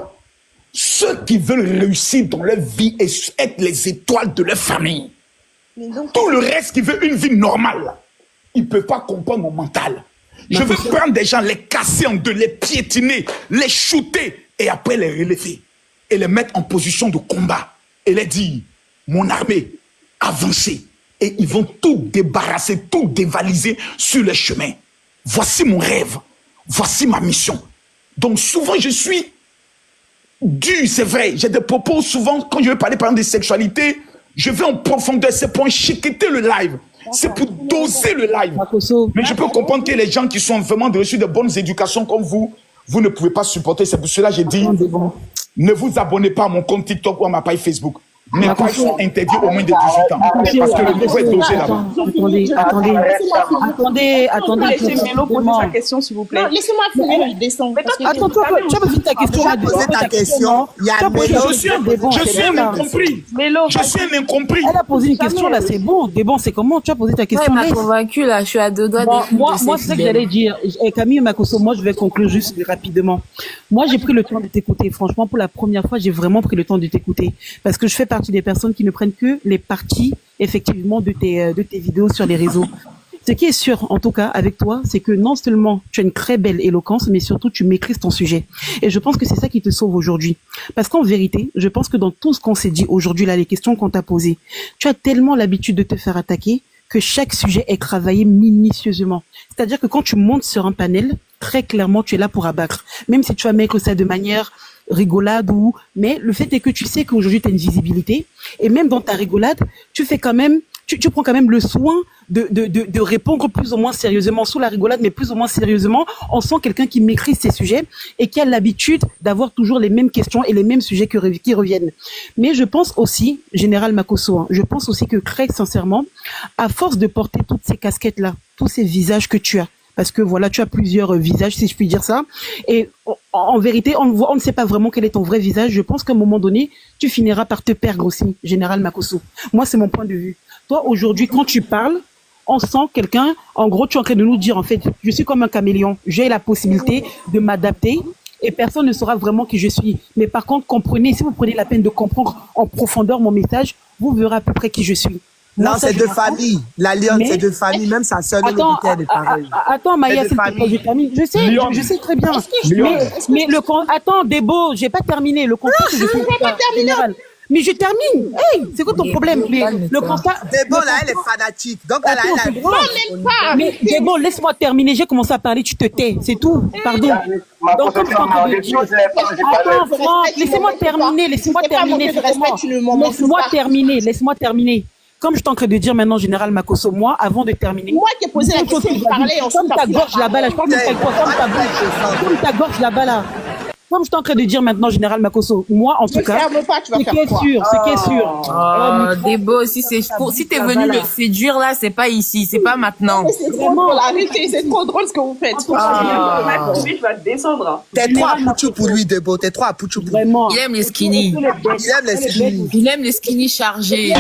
Ceux qui veulent réussir dans leur vie et être les étoiles de leur famille. Tout le reste qui veut une vie normale, ils ne peuvent pas comprendre mon mental. Je veux prendre des gens, les casser en deux, les piétiner, les shooter et après les relever et les mettre en position de combat et les dire, mon armée, avancez. Et ils vont tout débarrasser, tout dévaliser sur le chemin. Voici mon rêve. Voici ma mission. Donc souvent, je suis dur, c'est vrai. J'ai des propos souvent, quand je veux parler par exemple de sexualité, je vais en profondeur. C'est pour enchiqueter le live. C'est pour doser le live. Mais je peux comprendre que les gens qui sont vraiment reçus de bonnes éducations comme vous, vous ne pouvez pas supporter. C'est pour cela que j'ai dit, ne vous abonnez pas à mon compte TikTok ou à ma page Facebook. Mes pages sont interdites au moins de 18 ans. Parce que le niveau est dosé là-bas. Attendez. Laissez Mélo poser sa question, s'il vous plaît. Laissez-moi finir, je descends. Attends, tu as posé ta question. Tu as posé ta question. Il y a Je suis un incompris. Je suis un incompris. Elle a posé une question là, c'est bon. Mais bon, c'est comment tu as posé ta question? Elle m'a convaincu là, je suis à 2 doigts de. Moi, c'est ça que j'allais dire. Camille Makosso, moi, je vais conclure juste rapidement. Moi, j'ai pris le temps de t'écouter. Franchement, pour la première fois, j'ai vraiment pris le temps de t'écouter. Parce que je fais partie des personnes qui ne prennent que les parties, effectivement, de tes vidéos sur les réseaux. Ce qui est sûr, en tout cas, avec toi, c'est que non seulement tu as une très belle éloquence, mais surtout tu maîtrises ton sujet. Et je pense que c'est ça qui te sauve aujourd'hui. Parce qu'en vérité, je pense que dans tout ce qu'on s'est dit aujourd'hui, là, les questions qu'on t'a posées, tu as tellement l'habitude de te faire attaquer que chaque sujet est travaillé minutieusement. C'est-à-dire que quand tu montes sur un panel, très clairement, tu es là pour abattre. Même si tu vas mettre ça de manière rigolade mais le fait est que tu sais qu'aujourd'hui tu as une visibilité et même dans ta rigolade, tu fais quand même, tu prends quand même le soin de répondre plus ou moins sérieusement sous la rigolade, mais plus ou moins sérieusement. On sent quelqu'un qui maîtrise ces sujets et qui a l'habitude d'avoir toujours les mêmes questions et les mêmes sujets qui reviennent. Mais je pense aussi, Général Makosso, je pense aussi que très sincèrement, à force de porter toutes ces casquettes-là, tous ces visages que tu as, parce que voilà, tu as plusieurs visages, si je puis dire ça. Et en vérité, on ne sait pas vraiment quel est ton vrai visage. Je pense qu'à un moment donné, tu finiras par te perdre aussi, Général Makosso. Moi, c'est mon point de vue. Toi, aujourd'hui, quand tu parles, on sent quelqu'un, en gros, tu es en train de nous dire, en fait, je suis comme un caméléon. J'ai la possibilité de m'adapter et personne ne saura vraiment qui je suis. Mais par contre, comprenez, si vous prenez la peine de comprendre en profondeur mon message, vous verrez à peu près qui je suis. Non, c'est de famille. La lionne, c'est de famille. Même sa sœur est pareil. Attends, Maya, s'il te plaît, je termine. Je sais très bien. Mais attends, Debo, j'ai pas terminé. Le constat, je suis général. Mais je termine. Hey, c'est quoi ton problème? Le constat. Debo, là, elle est fanatique. Donc, elle a le droit. Même pas. Mais Debo, laisse-moi terminer. J'ai commencé à parler, tu te tais. C'est tout. Pardon. Donc, comme je suis en train de dire. Attends, Franck, laissez-moi terminer. Laissez-moi terminer. Comme je suis en train de dire maintenant, Général Makosso, moi, avant de terminer. Moi qui ai posé la question, je parlais ensuite. Comme ta gorge là-bas, là, je parle de comme ta gorge là-bas, là. Comme je suis en train de dire maintenant, Général Makosso, moi, en tout cas, ce qui est sûr. Debo, si t'es venu le séduire là, c'est pas ici, c'est pas maintenant. C'est trop drôle, arrêtez, c'est trop drôle ce que vous faites. Je vais descendre. T'es trop à Pouchou pour lui, Debo, t'es trop à Pouchou pour lui. Vraiment. Il aime les skinny. Il aime les skinny chargés.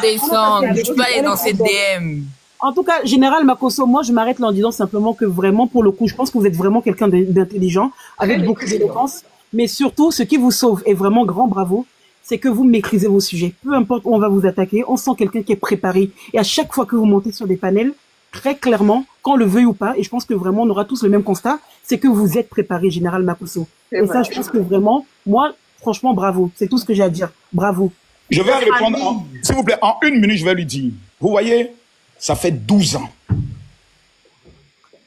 Descendre, tu peux aller dans ses DM. En tout cas, Général Makosso, moi, je m'arrête là en disant simplement que vraiment, pour le coup, je pense que vous êtes vraiment quelqu'un d'intelligent, avec beaucoup d'éloquence. Mais surtout, ce qui vous sauve, et vraiment grand bravo, c'est que vous maîtrisez vos sujets. Peu importe où on va vous attaquer, on sent quelqu'un qui est préparé. Et à chaque fois que vous montez sur des panels, très clairement, qu'on le veuille ou pas, et je pense que vraiment, on aura tous le même constat, c'est que vous êtes préparé, Général Makosso. Et ça, je pense que vraiment, moi, franchement, bravo. C'est tout ce que j'ai à dire. Bravo. Je vais répondre, s'il vous plaît, en 1 minute, je vais lui dire. Vous voyez, ça fait 12 ans.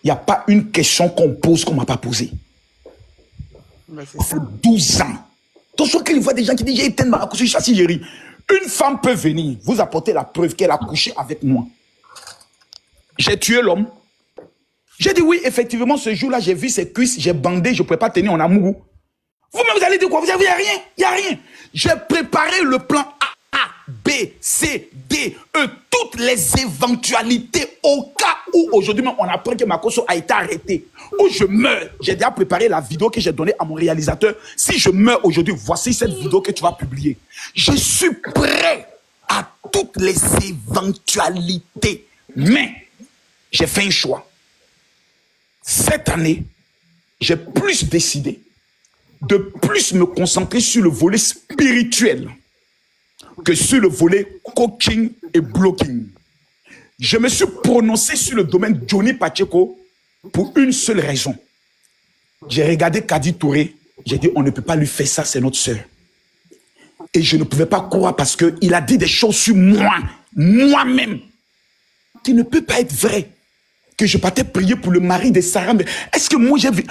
Il n'y a pas une question qu'on pose qu'on ne m'a pas posée. Ça fait 12 ans. Donc, qu'il y voit des gens qui disent, j'ai été accouché, je suis Jéry. Une femme peut venir vous apporter la preuve qu'elle a couché avec moi. J'ai tué l'homme. J'ai dit oui, effectivement, ce jour-là, j'ai vu ses cuisses, j'ai bandé, je ne pouvais pas tenir en amour. Vous-même, vous allez dire quoi? Vous avez rien. Il n'y a rien. J'ai préparé le plan A, B, C, D, E, toutes les éventualités au cas où aujourd'hui même on apprend que Makosso a été arrêté, où je meurs. J'ai déjà préparé la vidéo que j'ai donnée à mon réalisateur. Si je meurs aujourd'hui, voici cette vidéo que tu vas publier. Je suis prêt à toutes les éventualités. Mais j'ai fait un choix. Cette année, j'ai plus décidé de plus me concentrer sur le volet spirituel que sur le volet coaching et blocking. Je me suis prononcé sur le domaine Johnny Pacheco pour une seule raison. J'ai regardé Kadi Touré, j'ai dit on ne peut pas lui faire ça, c'est notre sœur. Et je ne pouvais pas croire parce qu'il a dit des choses sur moi, moi-même, qui ne peut pas être vrai. Que je partais prier pour le mari de Sarah. Mais est-ce que moi j'ai vu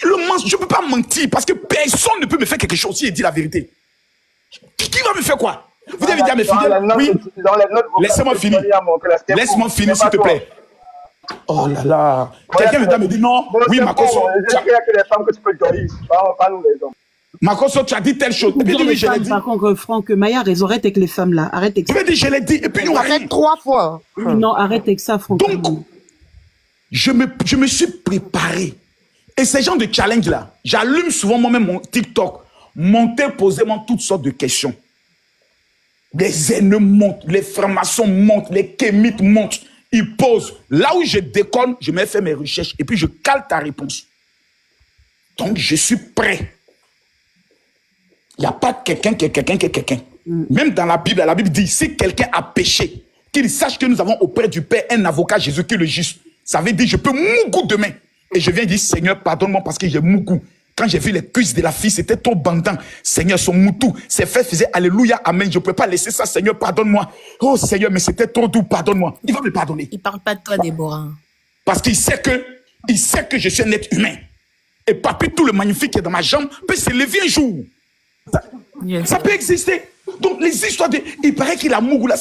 le mensonge? Je ne peux pas mentir parce que personne ne peut me faire quelque chose si il dit la vérité. Qui va me faire quoi? Vous avez dit à mes fidèles, oui, laissez-moi finir. Laisse-moi finir, s'il te plaît. Oh là là. Quelqu'un vient me dire non. Oui, Makosso. Makosso, tu as dit telle chose. Et puis, oui, je l'ai dit. Par contre, Franck, Maya, arrête avec les femmes là. Arrête avec ça. Je l'ai dit. Et puis, on arrête 3 fois. Non, arrête avec ça, Franck. Donc, je me suis préparé. Et ces gens de challenge là, j'allume souvent moi-même mon TikTok, monter, poser-moi toutes sortes de questions. Les haineux montent, les francs-maçons montent, les kémites montent. Ils posent. Là où je déconne, je me fais mes recherches et puis je cale ta réponse. Donc, je suis prêt. Il n'y a pas quelqu'un qui est quelqu'un. Même dans la Bible dit, si quelqu'un a péché, qu'il sache que nous avons auprès du Père un avocat, Jésus, qui est le juste. Ça veut dire, je peux mougou demain. Et je viens dire, Seigneur, pardonne-moi parce que j'ai mougou. Quand j'ai vu les cuisses de la fille, c'était trop bandant. Seigneur, son moutou, ses fesses faisaient alléluia, amen. Je ne pouvais pas laisser ça, Seigneur, pardonne-moi. Oh Seigneur, mais c'était trop doux, pardonne-moi. Il va me pardonner. Il ne parle pas de toi, Déborah. Parce qu'il sait que je suis un être humain. Et papi, tout le magnifique qui est dans ma jambe peut se lever un jour. Ça peut exister. Donc les histoires de... Il paraît qu'il a Mougoula.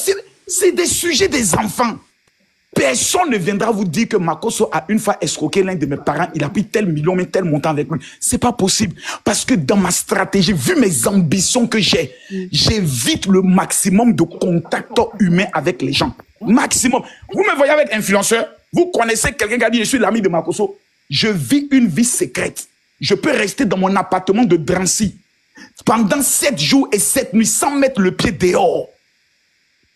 C'est des sujets des enfants. Personne ne viendra vous dire que Makosso a une fois escroqué l'un de mes parents. Il a pris tel million, mais tel montant avec lui. C'est pas possible. Parce que dans ma stratégie, vu mes ambitions que j'évite le maximum de contact humain avec les gens. Maximum. Vous me voyez avec influenceur. Vous connaissez quelqu'un qui a dit je suis l'ami de Makosso. Je vis une vie secrète. Je peux rester dans mon appartement de Drancy pendant 7 jours et 7 nuits sans mettre le pied dehors.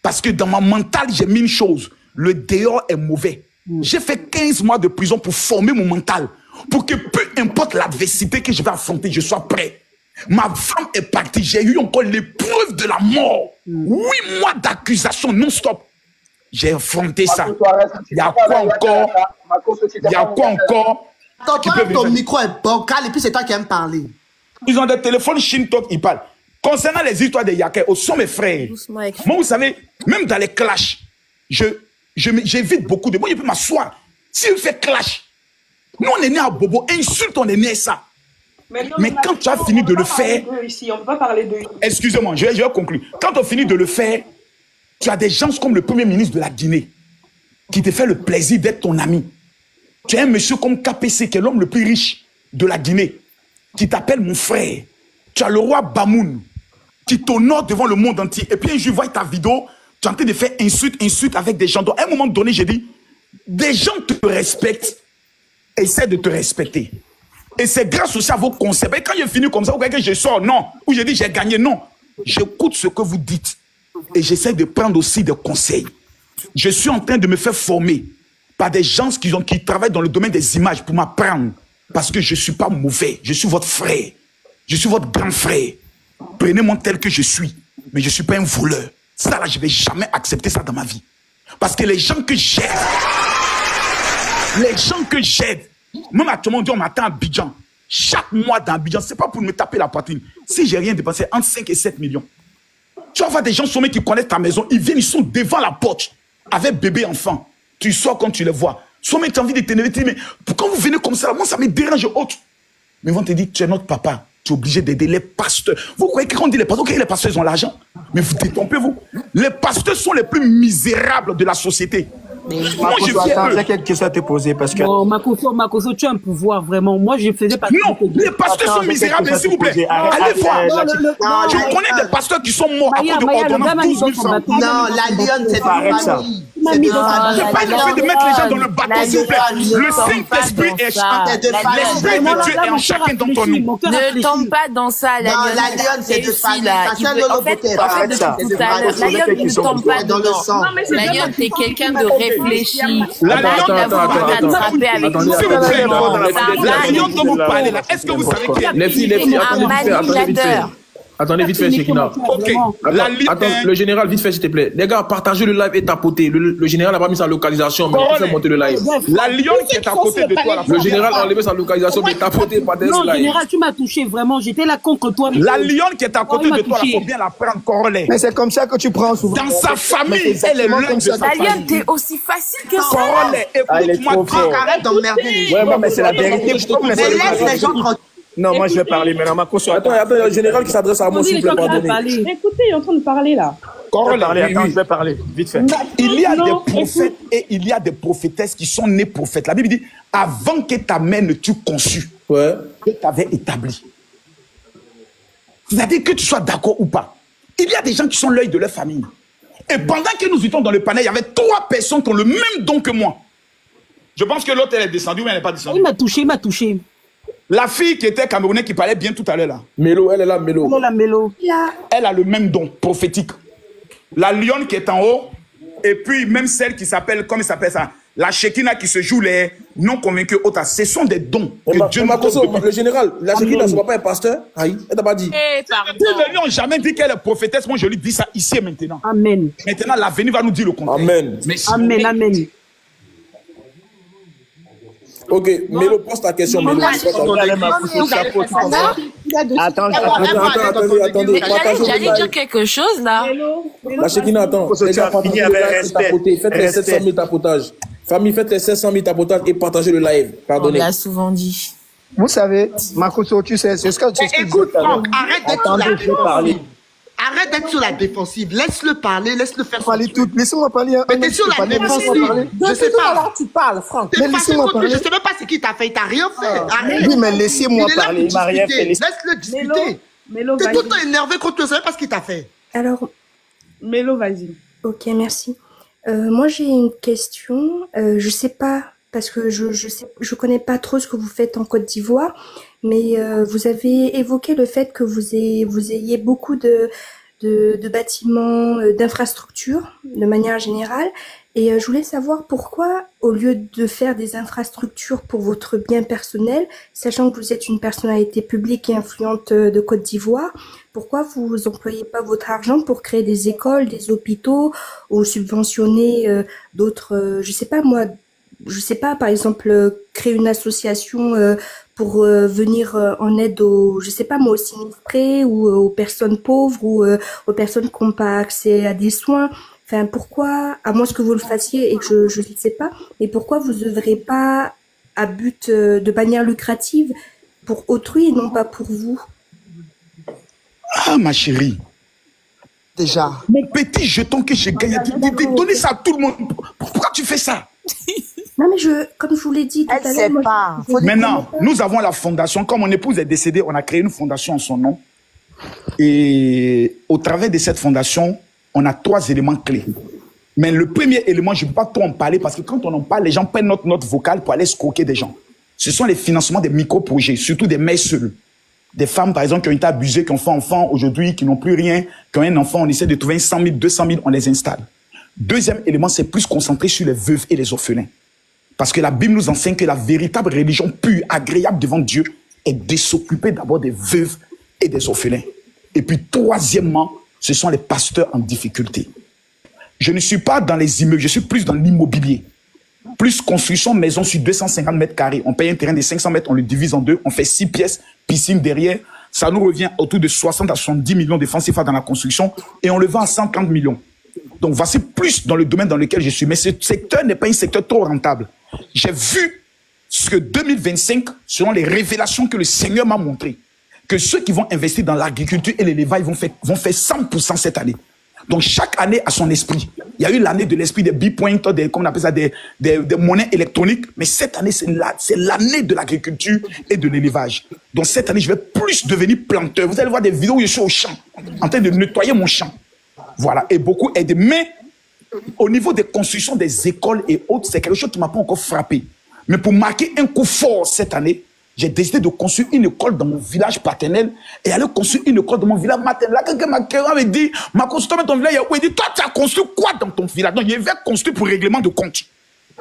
Parce que dans mon mental, j'ai mis une chose. Le dehors est mauvais. J'ai fait 15 mois de prison pour former mon mental. Pour que peu importe l'adversité que je vais affronter, je sois prêt. Ma femme est partie. J'ai eu encore l'épreuve de la mort. 8 mois d'accusation non-stop. J'ai affronté ça. Il y a quoi encore? Il y a quoi encore? Attends, toi, ton micro est bancal et puis c'est toi qui aimes parler. Ils ont des téléphones Shintok, ils parlent. Concernant les histoires des Yakai, au sont mes frères. Moi, vous savez, même dans les clashs, j'évite beaucoup de... Moi, je peux m'asseoir. Si je fais clash, nous, on est né à Bobo, insulte, on est né à ça. Mais quand tu as fini de le faire... Ici, on peut pas parler de... Excusez-moi, je vais conclure. Quand on finit de le faire, tu as des gens comme le premier ministre de la Guinée qui te fait le plaisir d'être ton ami. Tu as un monsieur comme KPC, qui est l'homme le plus riche de la Guinée, qui t'appelle mon frère. Tu as le roi Bamoun, qui t'honore devant le monde entier. Et puis un jour, je vois ta vidéo, tu es en train de faire insulte avec des gens. Donc à un moment donné, j'ai dit, des gens te respectent, essaie de te respecter. Et c'est grâce aussi à vos concepts. Et quand j'ai fini comme ça, vous voyez que je sors, non. Ou je dis, j'ai gagné, non. J'écoute ce que vous dites. Et j'essaie de prendre aussi des conseils. Je suis en train de me faire former par des gens qui travaillent dans le domaine des images pour m'apprendre. Parce que je ne suis pas mauvais. Je suis votre frère. Je suis votre grand frère. Prenez-moi tel que je suis. Mais je ne suis pas un voleur. Ça, là, je ne vais jamais accepter ça dans ma vie. Parce que les gens que j'aide, même actuellement, on dit on m'attend à Abidjan. Chaque mois dans Abidjan, ce n'est pas pour me taper la poitrine. Si j'ai rien dépensé, entre 5 et 7 millions. Tu vas voir des gens sommés qui connaissent ta maison. Ils viennent, ils sont devant la porte. Avec bébé, enfant. Tu sors quand tu les vois. Sommés, tu as envie de t'énerver. Mais pourquoi vous venez comme ça? Moi, ça me dérange autre. Mais ils vont te dire, tu es notre papa. Tu es obligé d'aider les pasteurs. Vous croyez que quand on dit les pasteurs, les pasteurs, ils ont l'argent? Mais vous détrompez-vous. Les pasteurs sont les plus misérables de la société. Moi, je j'ai quelques questions à te poser parce que... Non, Makosso, tu as un pouvoir, vraiment. Moi, je faisais pas... Non, les pasteurs sont misérables, s'il vous plaît. Allez voir. Je connais des pasteurs qui sont morts à cause de ordonnance 12 000 francs. Non, la lionne, c'est pas ça. C'est pas le fait de mettre les gens dans le bateau, s'il vous plaît. Le Saint-Esprit est l'Esprit de Dieu est en chacun d'entre nous. Ne tombe pas dans ça, la lionne. Non, la lionne, c'est de famille. En fait, depuis tout à l'heure, la lionne ne tombe pas dans le sang. La lionne, t'es quelqu'un de réfléchi. La lionne dont vous parlez là, est-ce que vous savez qui est? Les filles, un manipulateur. Attendez vite fait, Shekina. Ok. Attends, le général, vite fait, s'il te plaît. Les gars, partagez le live et tapotez. Le général n'a pas mis sa localisation, mais il fait monter le live. La lionne qui est à côté de toi. Le général a enlevé sa localisation, mais tapotez pas des live. Non, général, tu m'as touché, vraiment. J'étais là contre toi. La lionne qui est à côté de toi, il faut bien la prendre, Corollaire. Mais c'est comme ça que tu prends souvent. Dans sa famille, elle est l'un de sa famille. La lionne, t'es aussi facile que ça. Corollaire, écoute-moi. Arrête d'emmerder les gens. Ouais, mais c'est la vérité. Mais laisse les gens tranquilles. Non, moi je vais parler maintenant. Makosso, attends, le général qui s'adresse à moi, s'il vous plaît, pardonnez. Écoutez, il est en train de parler là. Attends, je vais parler, vite fait. Il y a des prophètes et il y a des prophétesses qui sont nées prophètes. La Bible dit, avant que ta mère ne t'eût conçu, que t'avais établi. C'est-à-dire que tu sois d'accord ou pas. Il y a des gens qui sont l'œil de leur famille. Et pendant que nous étions dans le panel, il y avait 3 personnes qui ont le même don que moi. Je pense que l'autre, elle est descendue, mais elle n'est pas descendue. Il m'a touché. La fille qui était camerounaise, qui parlait bien tout à l'heure là. Mélo, elle est là, Mélo. Elle a le même don prophétique. La lionne qui est en haut, et puis même celle qui s'appelle, comment il s'appelle ça? La Shekina qui se joue les non convaincus autres. Ce sont des dons que Dieu nous donne. Le général, la Shekina, ce n'est pas un pasteur? Aïe, elle t'a pas dit. Ils ne lui ont jamais dit qu'elle est prophétesse. Moi, je lui dis ça ici et maintenant. Amen. Maintenant, l'avenir va nous dire le contraire. Amen. Amen. Ok, Mélo, pose ta question, Mélo. Attends, attendez. J'allais dire quelque chose, là. La Chekina, attends. Les gars, partagez le live. Faites les 700 000 tapotages. Famille, faites les 700 000 tapotages et partagez le live. Pardonnez. On l'a souvent dit. Vous savez, Makoso, tu sais, c'est ce que je écoute, Franck, arrête d'être sur la Attendez, je vais parler. Arrête d'être sur la défensive. Laisse-le parler, laisse-le faire son truc. Tout. Laissez-moi parler. Mais t'es sur la défensive. Je sais pas. Tu parles, Franck. T'es fâché contre lui. Je sais même pas ce qu'il t'a fait. Il t'a rien fait. Arrête. Oui, mais laissez-moi parler. Il m'a rien fait. Laisse-le discuter. T'es tout le temps énervé contre lui. Je sais pas ce qu'il t'a fait. Alors. Mélo, vas-y. Ok, merci. Moi, j'ai une question. Je sais pas, parce que je connais pas trop ce que vous faites en Côte d'Ivoire, mais vous avez évoqué le fait que vous ayez beaucoup de bâtiments, d'infrastructures, de manière générale. Et je voulais savoir pourquoi, au lieu de faire des infrastructures pour votre bien personnel, sachant que vous êtes une personnalité publique et influente de Côte d'Ivoire, pourquoi vous employez pas votre argent pour créer des écoles, des hôpitaux, ou subventionner d'autres, je sais pas, par exemple, créer une association pour venir en aide aux, je sais pas moi, aux sinistrés ou aux personnes pauvres ou aux personnes qui n'ont pas accès à des soins. Enfin, pourquoi, à moins que vous le fassiez et que je ne sais pas, mais pourquoi vous œuvrez pas à but de manière lucrative pour autrui et non pas pour vous? Ah, ma chérie. Déjà. Mon petit jeton que j'ai gagné, donnez ça à tout le monde. Pourquoi tu fais ça? Non, mais comme je vous l'ai dit tout à l'heure, maintenant, nous avons la fondation. Comme mon épouse est décédée, on a créé une fondation en son nom. Et au travers de cette fondation, on a 3 éléments clés. Mais le premier élément, je ne peux pas trop en parler parce que quand on en parle, les gens prennent notre note vocale pour aller escroquer des gens. Ce sont les financements des micro-projets, surtout des mères seules. Des femmes, par exemple, qui ont été abusées, qui ont fait enfant aujourd'hui, qui n'ont plus rien, qui ont un enfant, on essaie de trouver 100 000, 200 000, on les installe. Deuxième élément, c'est plus concentré sur les veuves et les orphelins. Parce que la Bible nous enseigne que la véritable religion pure, agréable devant Dieu, est de s'occuper d'abord des veuves et des orphelins. Et puis, troisièmement, ce sont les pasteurs en difficulté. Je ne suis pas dans les immeubles, je suis plus dans l'immobilier. Plus construction maison sur 250 mètres carrés. On paye un terrain de 500 mètres, on le divise en 2, on fait 6 pièces, piscine derrière. Ça nous revient autour de 60 à 70 millions de francs CFA dans la construction et on le vend à 130 millions. Donc, voici plus dans le domaine dans lequel je suis. Mais ce secteur n'est pas un secteur trop rentable. J'ai vu ce que 2025, selon les révélations que le Seigneur m'a montrées, que ceux qui vont investir dans l'agriculture et l'élevage vont faire 100% cette année. Donc, chaque année a son esprit. Il y a eu l'année de l'esprit des B-points, comme on appelle ça, des monnaies électroniques. Mais cette année, c'est l'année de l'agriculture et de l'élevage. Donc, cette année, je vais plus devenir planteur. Vous allez voir des vidéos où je suis au champ, en train de nettoyer mon champ. Voilà, et beaucoup aident. Mais au niveau des constructions des écoles et autres, c'est quelque chose qui ne m'a pas encore frappé. Mais pour marquer un coup fort cette année, j'ai décidé de construire une école dans mon village paternel et aller construire une école dans mon village maternel. Là, quelqu'un m'avait dit, ma construction dans ton village, il dit, toi, tu as construit quoi dans ton village? Donc, je vais construire pour règlement de compte.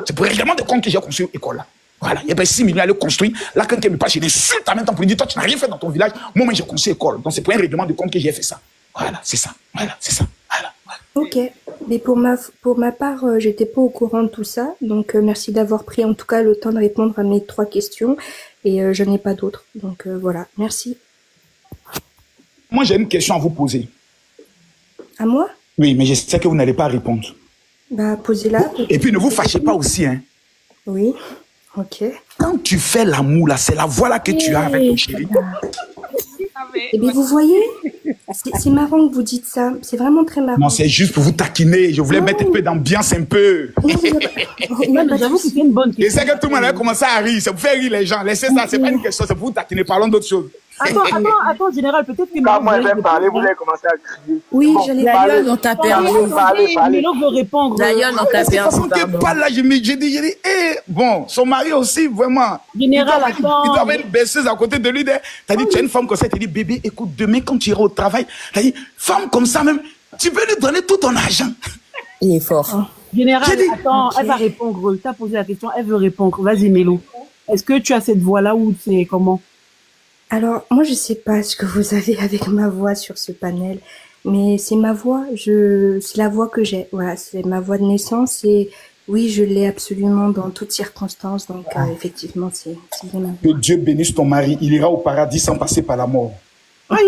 C'est pour règlement de compte que j'ai construit une école là. Voilà, il y a 6 millions à aller construire. Là, quelqu'un me parle, je l'insulte en même temps pour lui dire, toi, tu n'as rien fait dans ton village. Moi, j'ai construit une école. Donc, c'est pour un règlement de compte que j'ai fait ça. Voilà, c'est ça. Voilà, c'est ça. Voilà. Ok, mais pour ma part, j'étais pas au courant de tout ça, donc merci d'avoir pris en tout cas le temps de répondre à mes 3 questions et je n'ai pas d'autres, donc voilà, merci. Moi j'ai une question à vous poser. À moi? Oui, mais je sais que vous n'allez pas répondre. Bah posez-la. Et puis ne vous fâchez pas aussi, hein. Oui, ok. Quand tu fais l'amour là, c'est la voix là que tu as avec ton chéri. Eh bien, vous voyez, c'est marrant que vous dites ça. C'est vraiment très marrant. Non, c'est juste pour vous taquiner. Je voulais mettre un peu d'ambiance, un peu. J'avoue que c'est une bonne question. Et c'est que tout le monde a commencé à rire. C'est pour faire rire les gens. Laissez ça, c'est pas une question, c'est pour vous taquiner. Parlons d'autre chose. Attends, général, peut-être que... Quand moi, je vais parler, vous allez commencer à crier. Oui, j'allais parler. D'ailleurs, on t'a perdu. Mélo veut répondre. D'ailleurs, on t'a perdu. Pas là, j'ai dit, bon, son mari aussi, vraiment. Général, attends. Il doit avoir une berceuse à côté de lui. T'as dit, tu as une femme comme ça, t'as dit, bébé, écoute, demain, quand tu iras au travail, t'as dit, femme comme ça même, tu peux lui donner tout ton argent. Il est fort. Général, attends, elle va répondre. Tu as posé la question, elle veut répondre. Vas-y, Mélo. Est-ce que tu as cette voix-là ou c'est comment? Alors, moi, je sais pas ce que vous avez avec ma voix sur ce panel, mais c'est ma voix, c'est la voix que j'ai. Voilà, c'est ma voix de naissance et Oui, je l'ai absolument dans toutes circonstances. Donc, effectivement, c'est bien. Que Dieu bénisse ton mari. Il ira au paradis sans passer par la mort. Oui.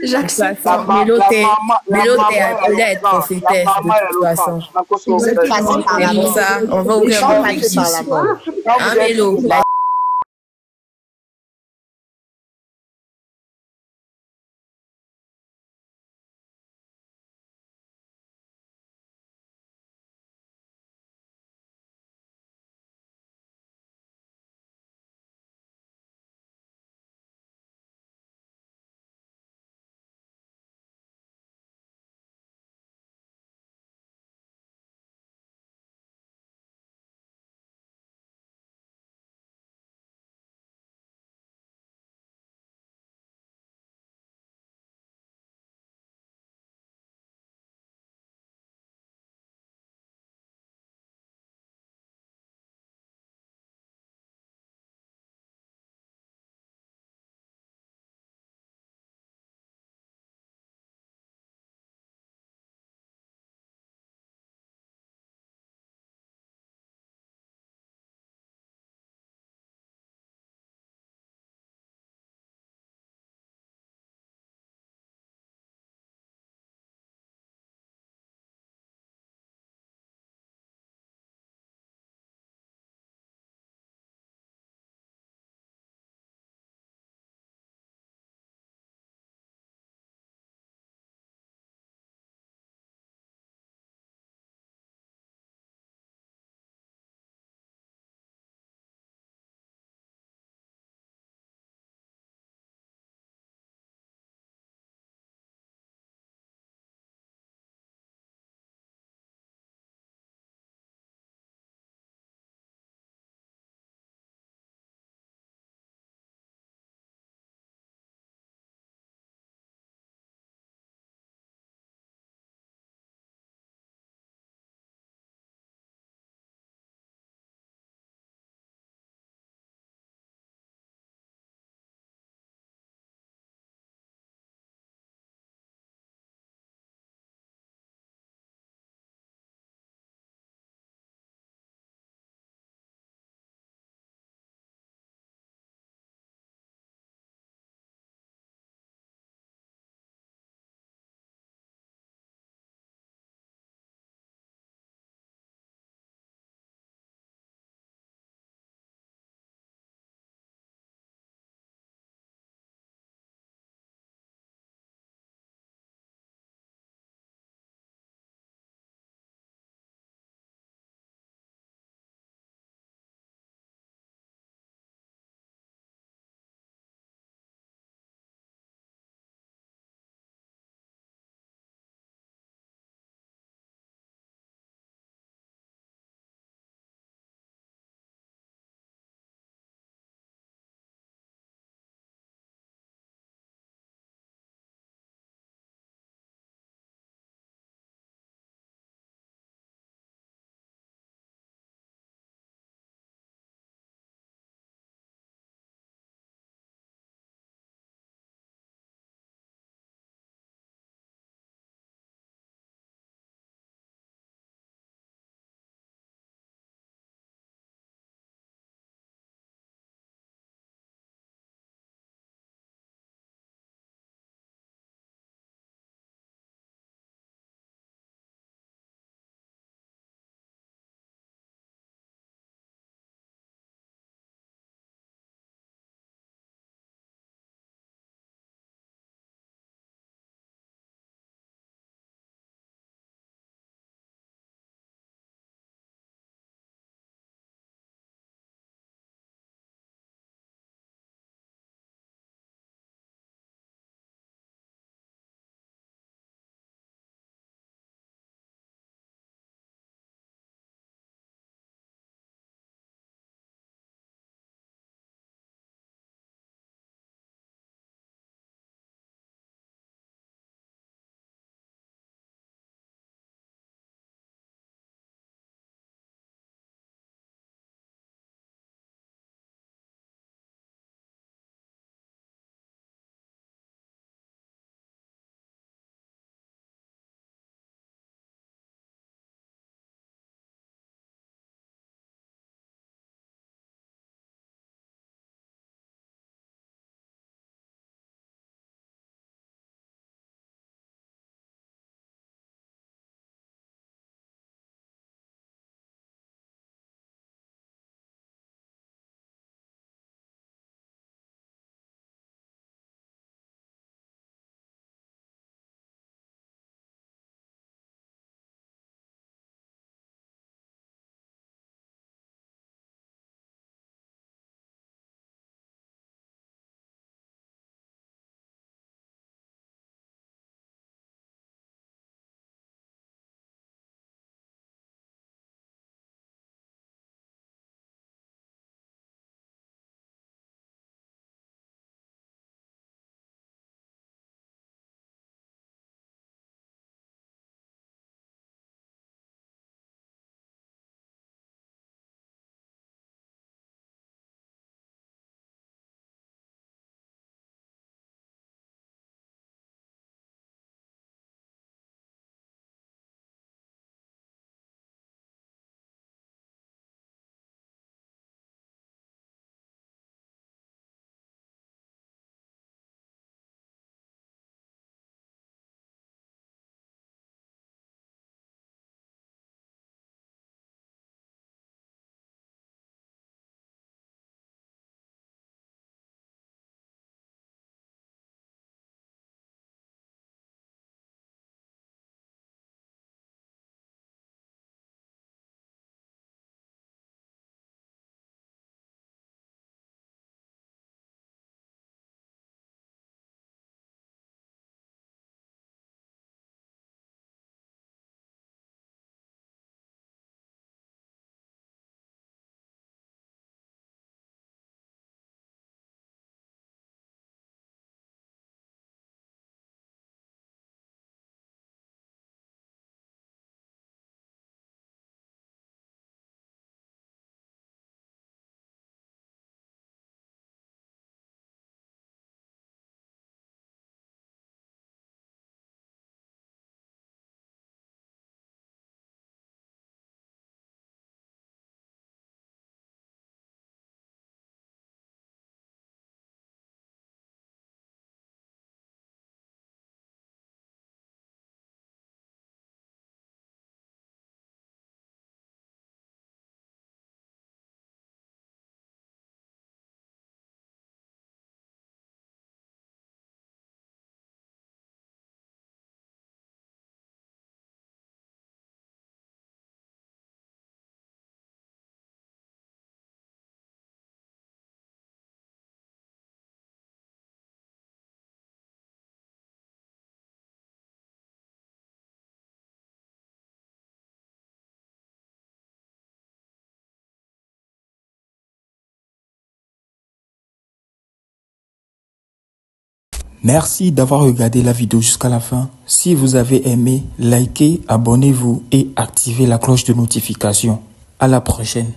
J'accepte. Mélo, t'es appelé à être prophétesse de toute façon. C'est pour ça, on va ouvrir un ici. Hein, Mélo, Merci d'avoir regardé la vidéo jusqu'à la fin. Si vous avez aimé, likez, abonnez-vous et activez la cloche de notification. À la prochaine.